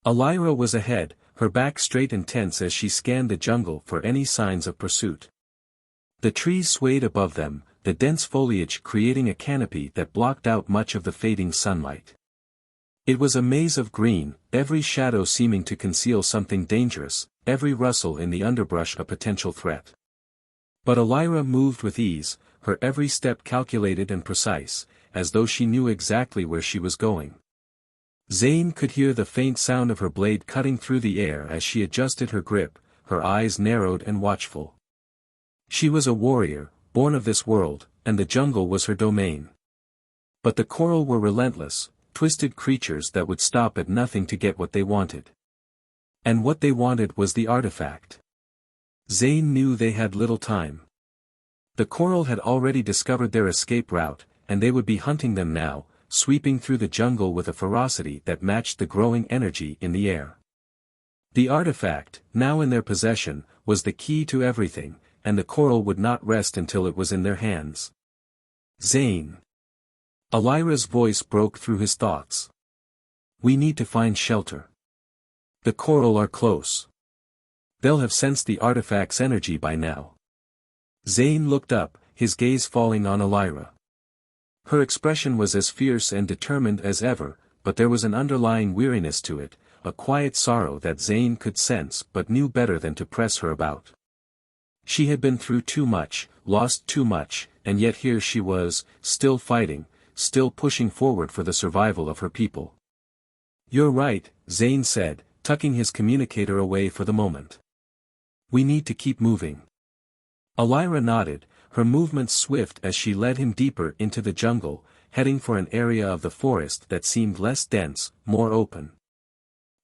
Elira was ahead, her back straight and tense as she scanned the jungle for any signs of pursuit. The trees swayed above them, the dense foliage creating a canopy that blocked out much of the fading sunlight. It was a maze of green, every shadow seeming to conceal something dangerous, every rustle in the underbrush a potential threat. But Elira moved with ease, her every step calculated and precise, as though she knew exactly where she was going. Zane could hear the faint sound of her blade cutting through the air as she adjusted her grip, her eyes narrowed and watchful. She was a warrior, born of this world, and the jungle was her domain. But the coral were relentless, twisted creatures that would stop at nothing to get what they wanted. And what they wanted was the artifact. Zane knew they had little time. The coral had already discovered their escape route, and they would be hunting them now, sweeping through the jungle with a ferocity that matched the growing energy in the air. The artifact, now in their possession, was the key to everything, and the coral would not rest until it was in their hands. "Zane." Elira's voice broke through his thoughts. "We need to find shelter. The coral are close. They'll have sensed the artifact's energy by now. Zane looked up, his gaze falling on Elira. Her expression was as fierce and determined as ever, but there was an underlying weariness to it, a quiet sorrow that Zane could sense but knew better than to press her about. She had been through too much, lost too much, and yet here she was, still fighting, still pushing forward for the survival of her people. "You're right," Zane said, tucking his communicator away for the moment. "We need to keep moving." Elira nodded, her movements swift as she led him deeper into the jungle, heading for an area of the forest that seemed less dense, more open.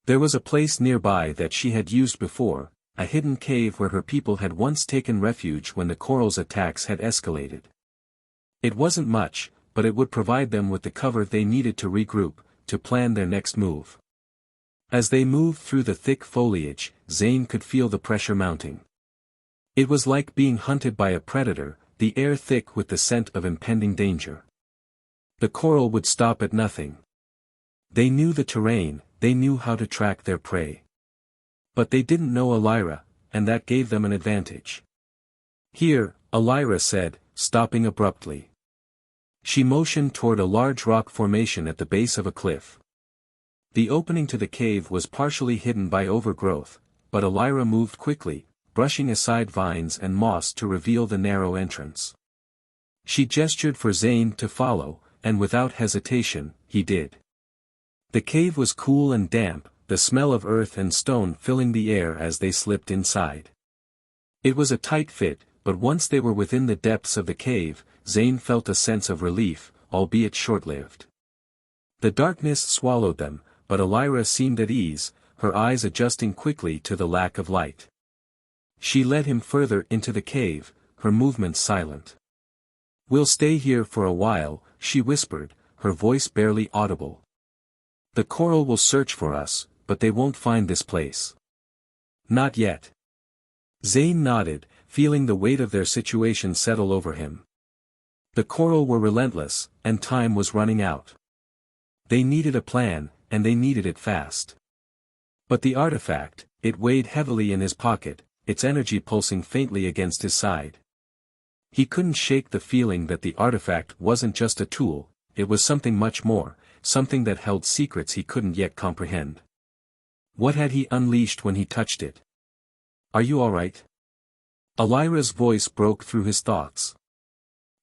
There was a place nearby that she had used before, a hidden cave where her people had once taken refuge when the coral's attacks had escalated. It wasn't much, but it would provide them with the cover they needed to regroup, to plan their next move. As they moved through the thick foliage, Zane could feel the pressure mounting. It was like being hunted by a predator, the air thick with the scent of impending danger. The coral would stop at nothing. They knew the terrain, they knew how to track their prey. But they didn't know Elira, and that gave them an advantage. "Here," Elira said, stopping abruptly. She motioned toward a large rock formation at the base of a cliff. The opening to the cave was partially hidden by overgrowth, but Elira moved quickly, brushing aside vines and moss to reveal the narrow entrance. She gestured for Zane to follow, and without hesitation, he did. The cave was cool and damp, the smell of earth and stone filling the air as they slipped inside. It was a tight fit, but once they were within the depths of the cave, Zane felt a sense of relief, albeit short-lived. The darkness swallowed them, but Elira seemed at ease, her eyes adjusting quickly to the lack of light. She led him further into the cave, her movements silent. "We'll stay here for a while," she whispered, her voice barely audible. "The coral will search for us, but they won't find this place." "Not yet." Zane nodded, feeling the weight of their situation settle over him. The coral were relentless, and time was running out. They needed a plan, and they needed it fast. But the artifact, it weighed heavily in his pocket, its energy pulsing faintly against his side. He couldn't shake the feeling that the artifact wasn't just a tool, it was something much more, something that held secrets he couldn't yet comprehend. What had he unleashed when he touched it? "Are you all right?" Elira's voice broke through his thoughts.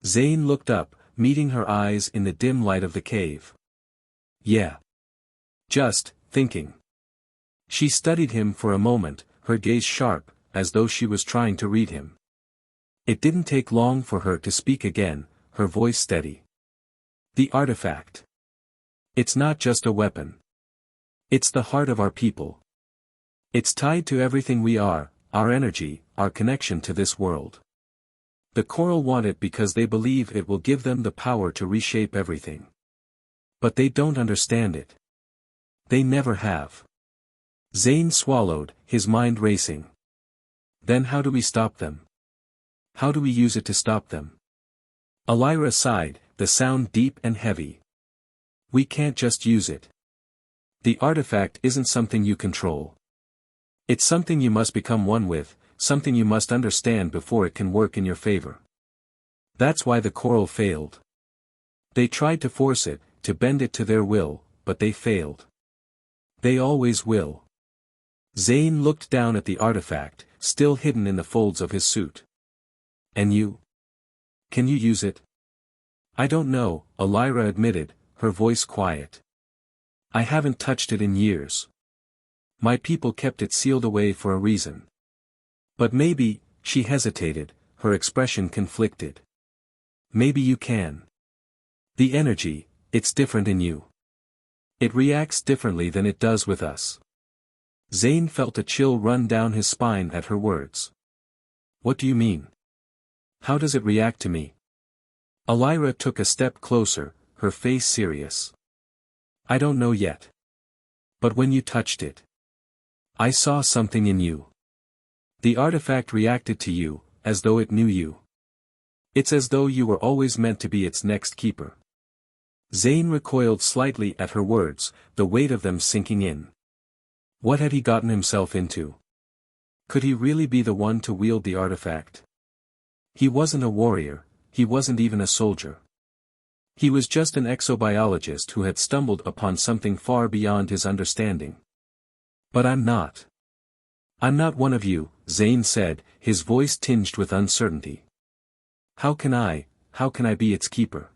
Zane looked up, meeting her eyes in the dim light of the cave. "Yeah. Just thinking." She studied him for a moment, her gaze sharp, as though she was trying to read him. It didn't take long for her to speak again, her voice steady. "The artifact. It's not just a weapon. It's the heart of our people. It's tied to everything we are, our energy, our connection to this world. The coral want it because they believe it will give them the power to reshape everything. But they don't understand it. They never have." Zane swallowed, his mind racing. "Then how do we stop them? How do we use it to stop them?" Elira sighed, the sound deep and heavy. "We can't just use it. The artifact isn't something you control. It's something you must become one with, something you must understand before it can work in your favor. That's why the coral failed. They tried to force it, to bend it to their will, but they failed. They always will." Zane looked down at the artifact, still hidden in the folds of his suit. "And you? Can you use it?" "I don't know," Elira admitted, her voice quiet. "I haven't touched it in years. My people kept it sealed away for a reason. But maybe," she hesitated, her expression conflicted. "Maybe you can. The energy, it's different in you. It reacts differently than it does with us." Zane felt a chill run down his spine at her words. "What do you mean? How does it react to me?" Elira took a step closer, her face serious. "I don't know yet. But when you touched it, I saw something in you. The artifact reacted to you, as though it knew you. It's as though you were always meant to be its next keeper." Zane recoiled slightly at her words, the weight of them sinking in. What had he gotten himself into? Could he really be the one to wield the artifact? He wasn't a warrior, he wasn't even a soldier. He was just an exobiologist who had stumbled upon something far beyond his understanding. But I'm not. I'm not one of you, Zane said, his voice tinged with uncertainty. How can I be its keeper?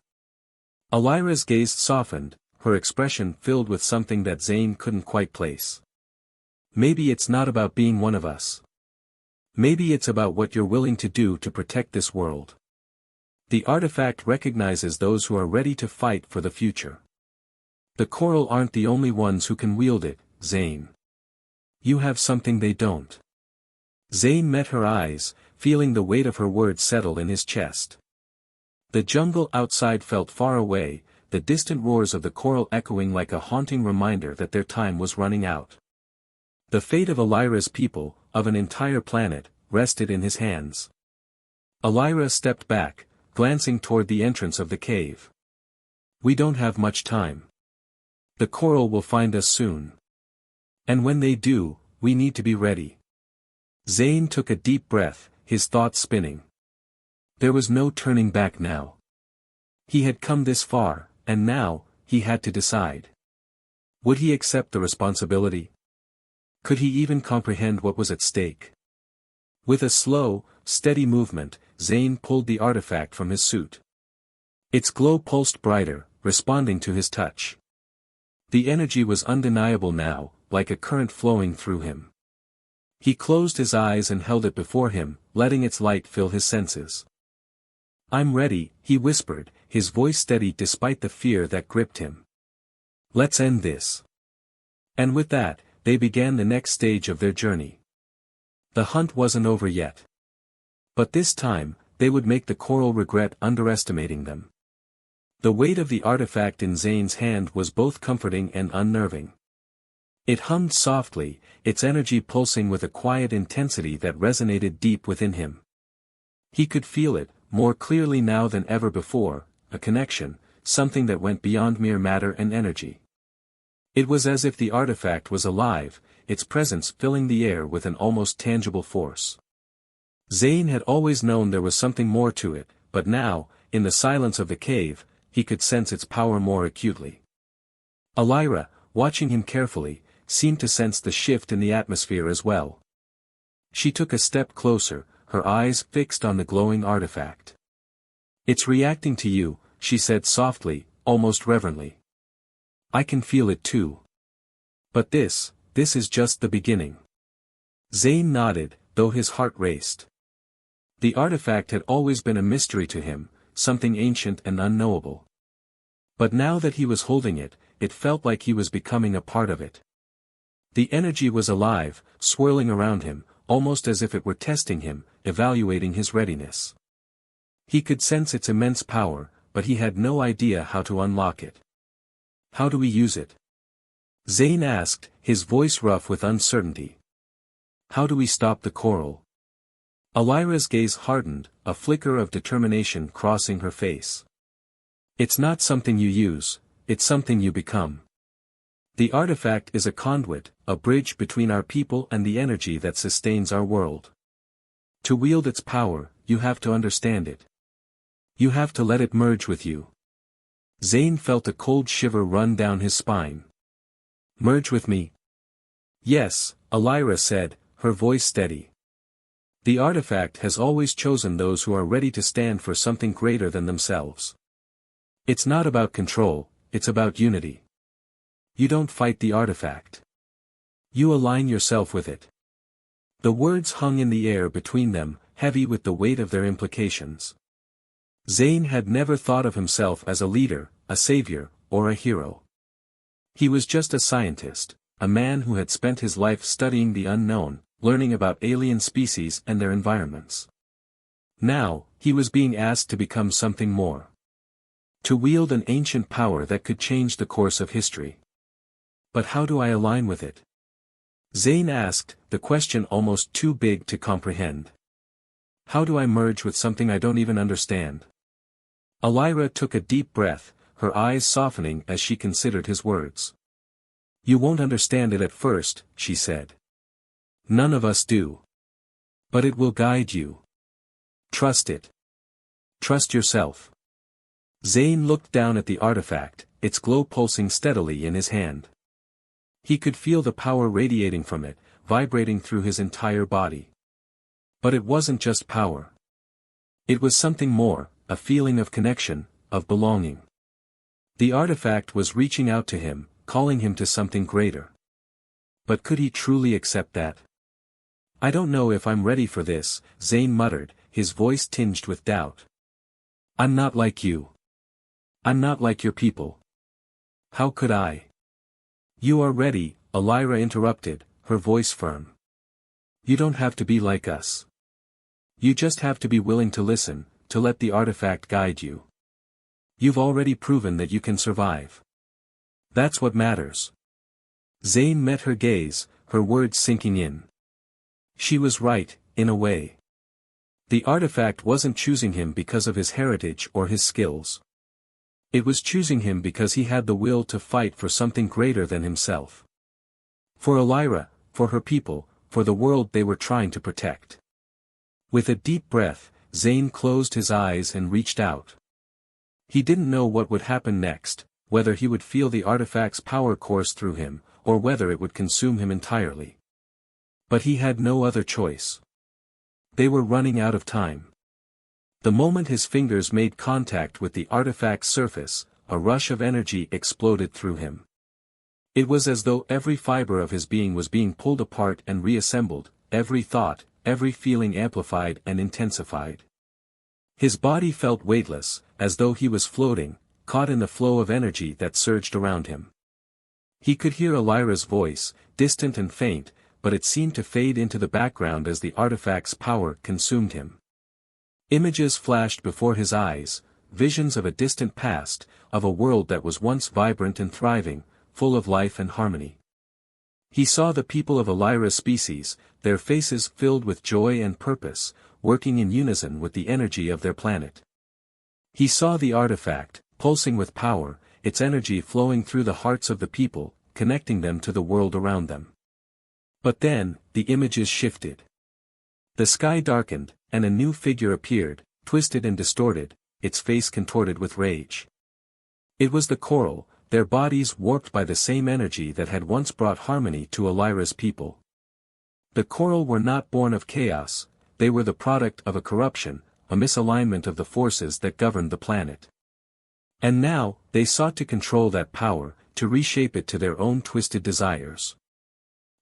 Alira's gaze softened, her expression filled with something that Zane couldn't quite place. Maybe it's not about being one of us. Maybe it's about what you're willing to do to protect this world. The artifact recognizes those who are ready to fight for the future. The Coral aren't the only ones who can wield it, Zane. You have something they don't. Zane met her eyes, feeling the weight of her words settle in his chest. The jungle outside felt far away, the distant roars of the Coral echoing like a haunting reminder that their time was running out. The fate of Alira's people, of an entire planet, rested in his hands. Alira stepped back, glancing toward the entrance of the cave. We don't have much time. The Coral will find us soon. And when they do, we need to be ready. Zane took a deep breath, his thoughts spinning. There was no turning back now. He had come this far, and now, he had to decide. Would he accept the responsibility? Could he even comprehend what was at stake? With a slow, steady movement, Zane pulled the artifact from his suit. Its glow pulsed brighter, responding to his touch. The energy was undeniable now, like a current flowing through him. He closed his eyes and held it before him, letting its light fill his senses. I'm ready, he whispered, his voice steady despite the fear that gripped him. Let's end this. And with that, they began the next stage of their journey. The hunt wasn't over yet. But this time, they would make the Coral regret underestimating them. The weight of the artifact in Zane's hand was both comforting and unnerving. It hummed softly, its energy pulsing with a quiet intensity that resonated deep within him. He could feel it, more clearly now than ever before, a connection, something that went beyond mere matter and energy. It was as if the artifact was alive, its presence filling the air with an almost tangible force. Zane had always known there was something more to it, but now, in the silence of the cave, he could sense its power more acutely. Alira, watching him carefully, seemed to sense the shift in the atmosphere as well. She took a step closer, her eyes fixed on the glowing artifact. It's reacting to you, she said softly, almost reverently. I can feel it too. But this is just the beginning. Zane nodded, though his heart raced. The artifact had always been a mystery to him, something ancient and unknowable. But now that he was holding it, it felt like he was becoming a part of it. The energy was alive, swirling around him, almost as if it were testing him, evaluating his readiness. He could sense its immense power, but he had no idea how to unlock it. How do we use it? Zane asked, his voice rough with uncertainty. How do we stop the Coral? Alira's gaze hardened, a flicker of determination crossing her face. It's not something you use, it's something you become. The artifact is a conduit, a bridge between our people and the energy that sustains our world. To wield its power, you have to understand it. You have to let it merge with you. Zane felt a cold shiver run down his spine. Merge with me? Yes, Alira said, her voice steady. The artifact has always chosen those who are ready to stand for something greater than themselves. It's not about control, it's about unity. You don't fight the artifact. You align yourself with it. The words hung in the air between them, heavy with the weight of their implications. Zane had never thought of himself as a leader, a savior, or a hero. He was just a scientist, a man who had spent his life studying the unknown, learning about alien species and their environments. Now, he was being asked to become something more. To wield an ancient power that could change the course of history. But how do I align with it? Zane asked, the question almost too big to comprehend. How do I merge with something I don't even understand? Alira took a deep breath, her eyes softening as she considered his words. You won't understand it at first, she said. None of us do. But it will guide you. Trust it. Trust yourself. Zane looked down at the artifact, its glow pulsing steadily in his hand. He could feel the power radiating from it, vibrating through his entire body. But it wasn't just power. It was something more, a feeling of connection, of belonging. The artifact was reaching out to him, calling him to something greater. But could he truly accept that? I don't know if I'm ready for this, Zane muttered, his voice tinged with doubt. I'm not like you. I'm not like your people. How could I? You are ready, Elira interrupted, her voice firm. You don't have to be like us. You just have to be willing to listen, to let the artifact guide you. You've already proven that you can survive. That's what matters. Zane met her gaze, her words sinking in. She was right, in a way. The artifact wasn't choosing him because of his heritage or his skills. It was choosing him because he had the will to fight for something greater than himself. For Elira, for her people, for the world they were trying to protect. With a deep breath, Zane closed his eyes and reached out. He didn't know what would happen next, whether he would feel the artifact's power course through him, or whether it would consume him entirely. But he had no other choice. They were running out of time. The moment his fingers made contact with the artifact's surface, a rush of energy exploded through him. It was as though every fiber of his being was being pulled apart and reassembled, every thought, every feeling amplified and intensified. His body felt weightless, as though he was floating, caught in the flow of energy that surged around him. He could hear Elira's voice, distant and faint, but it seemed to fade into the background as the artifact's power consumed him. Images flashed before his eyes, visions of a distant past, of a world that was once vibrant and thriving, full of life and harmony. He saw the people of Elira's species, their faces filled with joy and purpose, working in unison with the energy of their planet. He saw the artifact, pulsing with power, its energy flowing through the hearts of the people, connecting them to the world around them. But then, the images shifted. The sky darkened, and a new figure appeared, twisted and distorted, its face contorted with rage. It was the coral, their bodies warped by the same energy that had once brought harmony to Elira's people. The coral were not born of chaos, they were the product of a corruption, a misalignment of the forces that governed the planet. And now, they sought to control that power, to reshape it to their own twisted desires.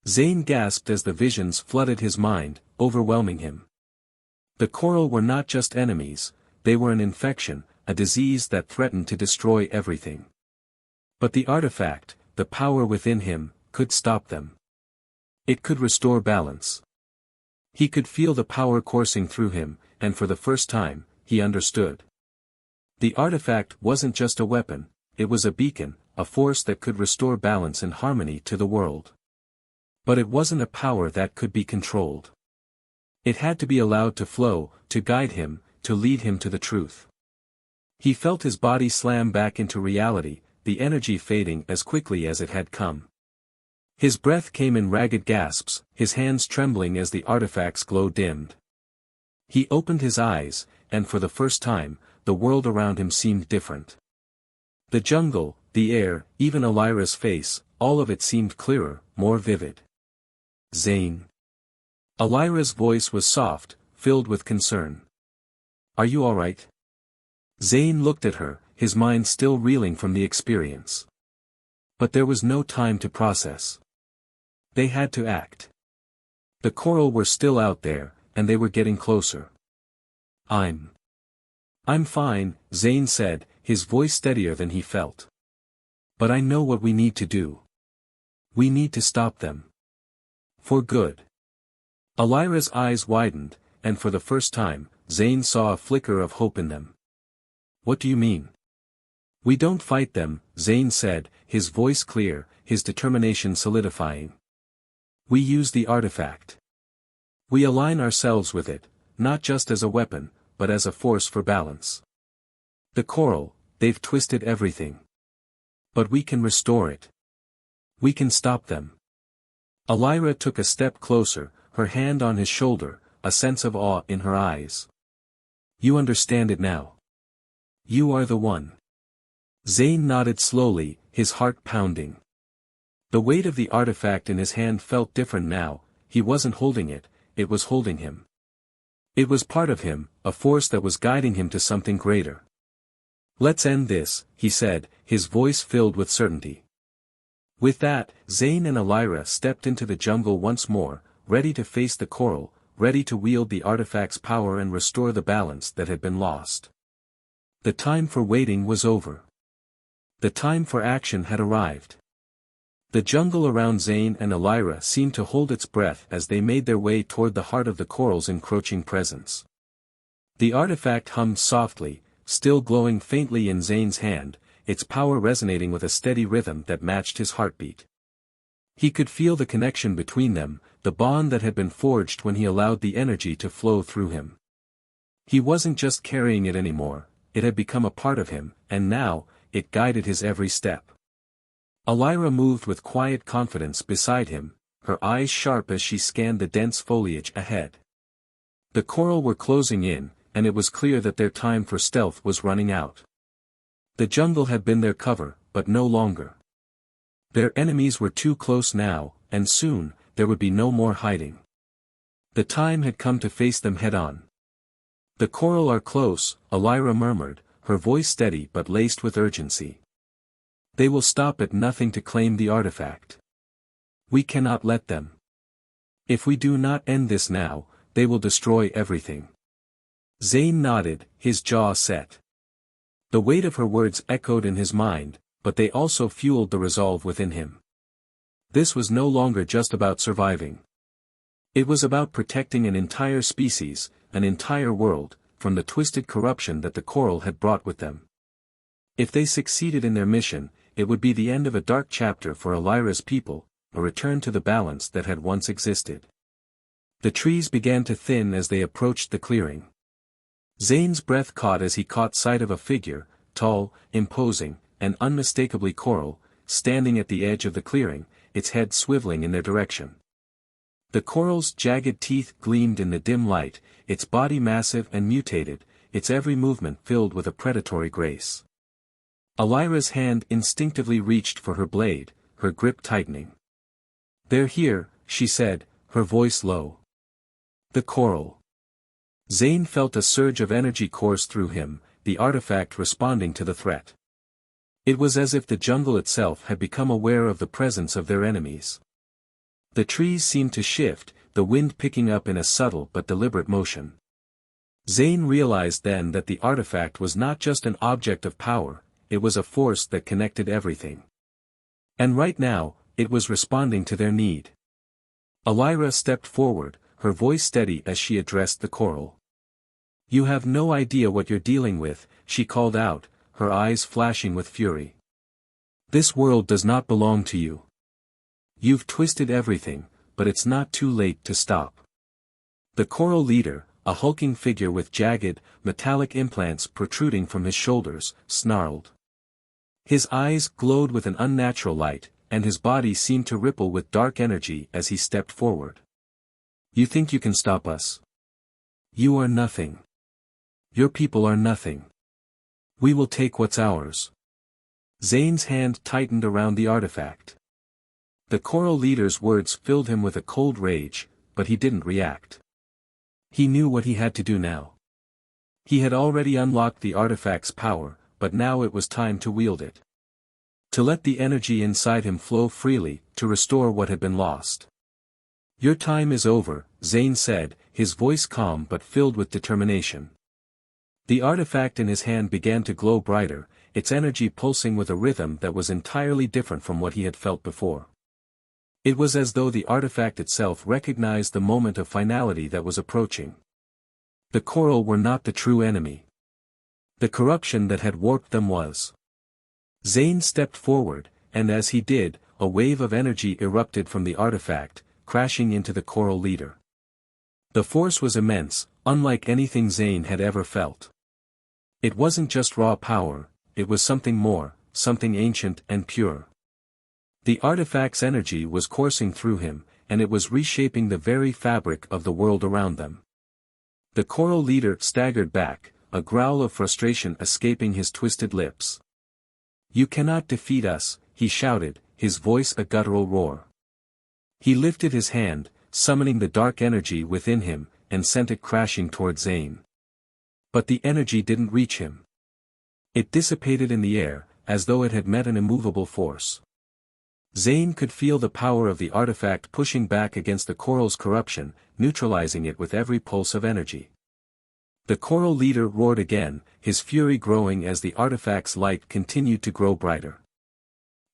Zane gasped as the visions flooded his mind, overwhelming him. The coral were not just enemies, they were an infection, a disease that threatened to destroy everything. But the artifact, the power within him, could stop them. It could restore balance. He could feel the power coursing through him, and for the first time, he understood. The artifact wasn't just a weapon, it was a beacon, a force that could restore balance and harmony to the world. But it wasn't a power that could be controlled. It had to be allowed to flow, to guide him, to lead him to the truth. He felt his body slam back into reality, the energy fading as quickly as it had come. His breath came in ragged gasps, his hands trembling as the artifact's glow dimmed. He opened his eyes, and for the first time, the world around him seemed different. The jungle, the air, even Elira's face, all of it seemed clearer, more vivid. Zane. Elira's voice was soft, filled with concern. Are you all right? Zane looked at her, his mind still reeling from the experience. But there was no time to process. They had to act. The coral were still out there, and they were getting closer. I'm fine, Zane said, his voice steadier than he felt. But I know what we need to do. We need to stop them. For good. Elira's eyes widened, and for the first time, Zane saw a flicker of hope in them. What do you mean? We don't fight them, Zane said, his voice clear, his determination solidifying. We use the artifact. We align ourselves with it, not just as a weapon, but as a force for balance. The coral, they've twisted everything. But we can restore it. We can stop them. Elira took a step closer, her hand on his shoulder, a sense of awe in her eyes. You understand it now. You are the one. Zane nodded slowly, his heart pounding. The weight of the artifact in his hand felt different now. He wasn't holding it, it was holding him. It was part of him, a force that was guiding him to something greater. Let's end this, he said, his voice filled with certainty. With that, Zane and Elira stepped into the jungle once more, ready to face the coral, ready to wield the artifact's power and restore the balance that had been lost. The time for waiting was over. The time for action had arrived. The jungle around Zane and Elira seemed to hold its breath as they made their way toward the heart of the coral's encroaching presence. The artifact hummed softly, still glowing faintly in Zane's hand, its power resonating with a steady rhythm that matched his heartbeat. He could feel the connection between them, the bond that had been forged when he allowed the energy to flow through him. He wasn't just carrying it anymore, it had become a part of him, and now, it guided his every step. Elira moved with quiet confidence beside him, her eyes sharp as she scanned the dense foliage ahead. The coral were closing in, and it was clear that their time for stealth was running out. The jungle had been their cover, but no longer. Their enemies were too close now, and soon, there would be no more hiding. The time had come to face them head-on. The coral are close, Elira murmured, her voice steady but laced with urgency. They will stop at nothing to claim the artifact. We cannot let them. If we do not end this now, they will destroy everything. Zane nodded, his jaw set. The weight of her words echoed in his mind, but they also fueled the resolve within him. This was no longer just about surviving. It was about protecting an entire species, an entire world, from the twisted corruption that the coral had brought with them. If they succeeded in their mission, it would be the end of a dark chapter for Elira's people, a return to the balance that had once existed. The trees began to thin as they approached the clearing. Zane's breath caught as he caught sight of a figure, tall, imposing, and unmistakably coral, standing at the edge of the clearing, its head swiveling in their direction. The coral's jagged teeth gleamed in the dim light, its body massive and mutated, its every movement filled with a predatory grace. Elira's hand instinctively reached for her blade, her grip tightening. "They're here," she said, her voice low. The coral. Zane felt a surge of energy course through him, the artifact responding to the threat. It was as if the jungle itself had become aware of the presence of their enemies. The trees seemed to shift, the wind picking up in a subtle but deliberate motion. Zane realized then that the artifact was not just an object of power, it was a force that connected everything. And right now, it was responding to their need. Elira stepped forward, her voice steady as she addressed the coral. "You have no idea what you're dealing with," she called out, her eyes flashing with fury. "This world does not belong to you. You've twisted everything, but it's not too late to stop." The coral leader, a hulking figure with jagged, metallic implants protruding from his shoulders, snarled. His eyes glowed with an unnatural light, and his body seemed to ripple with dark energy as he stepped forward. "You think you can stop us? You are nothing. Your people are nothing. We will take what's ours." Zane's hand tightened around the artifact. The coral leader's words filled him with a cold rage, but he didn't react. He knew what he had to do now. He had already unlocked the artifact's power, but now it was time to wield it. To let the energy inside him flow freely, to restore what had been lost. "Your time is over," Zane said, his voice calm but filled with determination. The artifact in his hand began to glow brighter, its energy pulsing with a rhythm that was entirely different from what he had felt before. It was as though the artifact itself recognized the moment of finality that was approaching. The coral were not the true enemy. The corruption that had warped them was. Zane stepped forward, and as he did, a wave of energy erupted from the artifact, crashing into the coral leader. The force was immense, unlike anything Zane had ever felt. It wasn't just raw power, it was something more, something ancient and pure. The artifact's energy was coursing through him, and it was reshaping the very fabric of the world around them. The coral leader staggered back, a growl of frustration escaping his twisted lips. "You cannot defeat us," he shouted, his voice a guttural roar. He lifted his hand, summoning the dark energy within him, and sent it crashing toward Zane. But the energy didn't reach him. It dissipated in the air, as though it had met an immovable force. Zane could feel the power of the artifact pushing back against the coral's corruption, neutralizing it with every pulse of energy. The coral leader roared again, his fury growing as the artifact's light continued to grow brighter.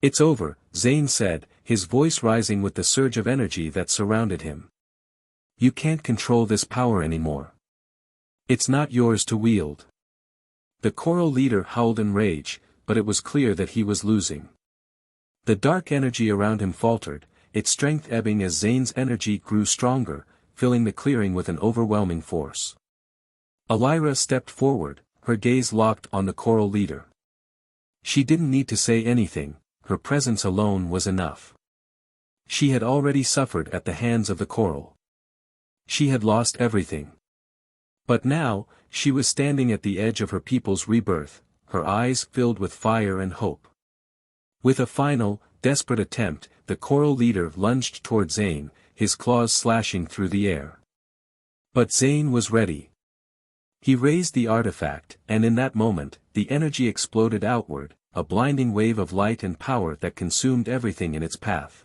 "It's over," Zane said, his voice rising with the surge of energy that surrounded him. "You can't control this power anymore. It's not yours to wield." The coral leader howled in rage, but it was clear that he was losing. The dark energy around him faltered, its strength ebbing as Zane's energy grew stronger, filling the clearing with an overwhelming force. Alyra stepped forward, her gaze locked on the coral leader. She didn't need to say anything, her presence alone was enough. She had already suffered at the hands of the coral. She had lost everything. But now, she was standing at the edge of her people's rebirth, her eyes filled with fire and hope. With a final, desperate attempt, the coral leader lunged toward Zane, his claws slashing through the air. But Zane was ready. He raised the artifact, and in that moment, the energy exploded outward, a blinding wave of light and power that consumed everything in its path.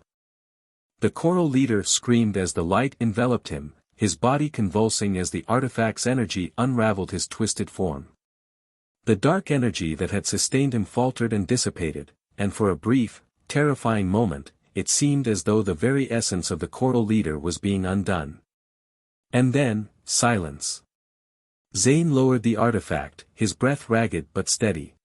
The coral leader screamed as the light enveloped him, his body convulsing as the artifact's energy unraveled his twisted form. The dark energy that had sustained him faltered and dissipated, and for a brief, terrifying moment, it seemed as though the very essence of the coral leader was being undone. And then, silence. Zane lowered the artifact, his breath ragged but steady.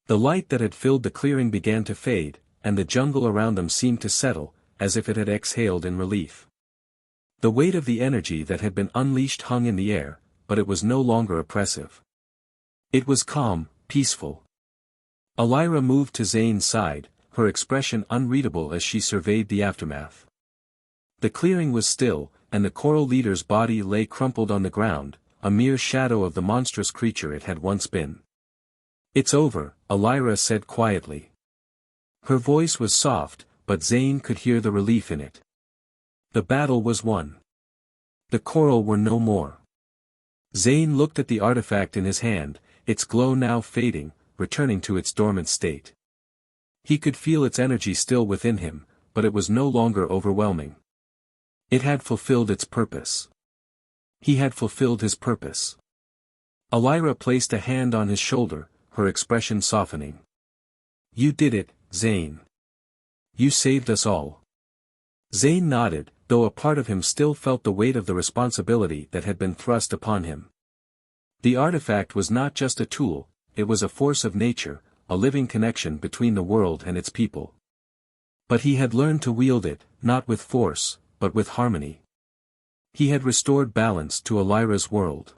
The light that had filled the clearing began to fade, and the jungle around them seemed to settle, as if it had exhaled in relief. The weight of the energy that had been unleashed hung in the air, but it was no longer oppressive. It was calm, peaceful. Alyra moved to Zane's side, her expression unreadable as she surveyed the aftermath. The clearing was still, and the coral leader's body lay crumpled on the ground, a mere shadow of the monstrous creature it had once been. "It's over," Alyra said quietly. Her voice was soft, but Zane could hear the relief in it. The battle was won. The coral were no more. Zane looked at the artifact in his hand, its glow now fading, returning to its dormant state. He could feel its energy still within him, but it was no longer overwhelming. It had fulfilled its purpose. He had fulfilled his purpose. Alyra placed a hand on his shoulder, her expression softening. "You did it, Zane. You saved us all." Zane nodded, though a part of him still felt the weight of the responsibility that had been thrust upon him. The artifact was not just a tool, it was a force of nature, a living connection between the world and its people. But he had learned to wield it, not with force, but with harmony. He had restored balance to Alyra's world.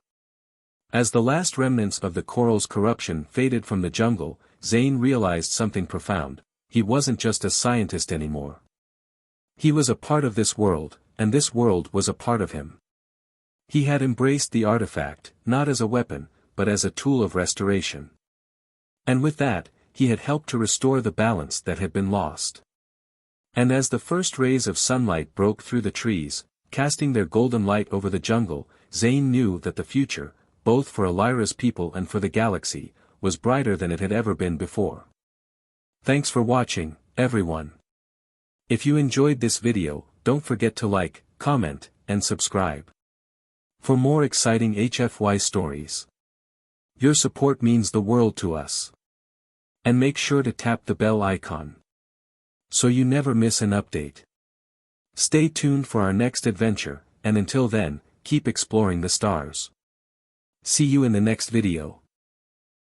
As the last remnants of the coral's corruption faded from the jungle, Zane realized something profound: he wasn't just a scientist anymore. He was a part of this world, and this world was a part of him. He had embraced the artifact, not as a weapon, but as a tool of restoration. And with that, he had helped to restore the balance that had been lost. And as the first rays of sunlight broke through the trees, casting their golden light over the jungle, Zane knew that the future, both for Alyra's people and for the galaxy, was brighter than it had ever been before. Thanks for watching, everyone. If you enjoyed this video, don't forget to like, comment, and subscribe. For more exciting HFY stories. Your support means the world to us. And make sure to tap the bell icon, so you never miss an update. Stay tuned for our next adventure, and until then, keep exploring the stars. See you in the next video.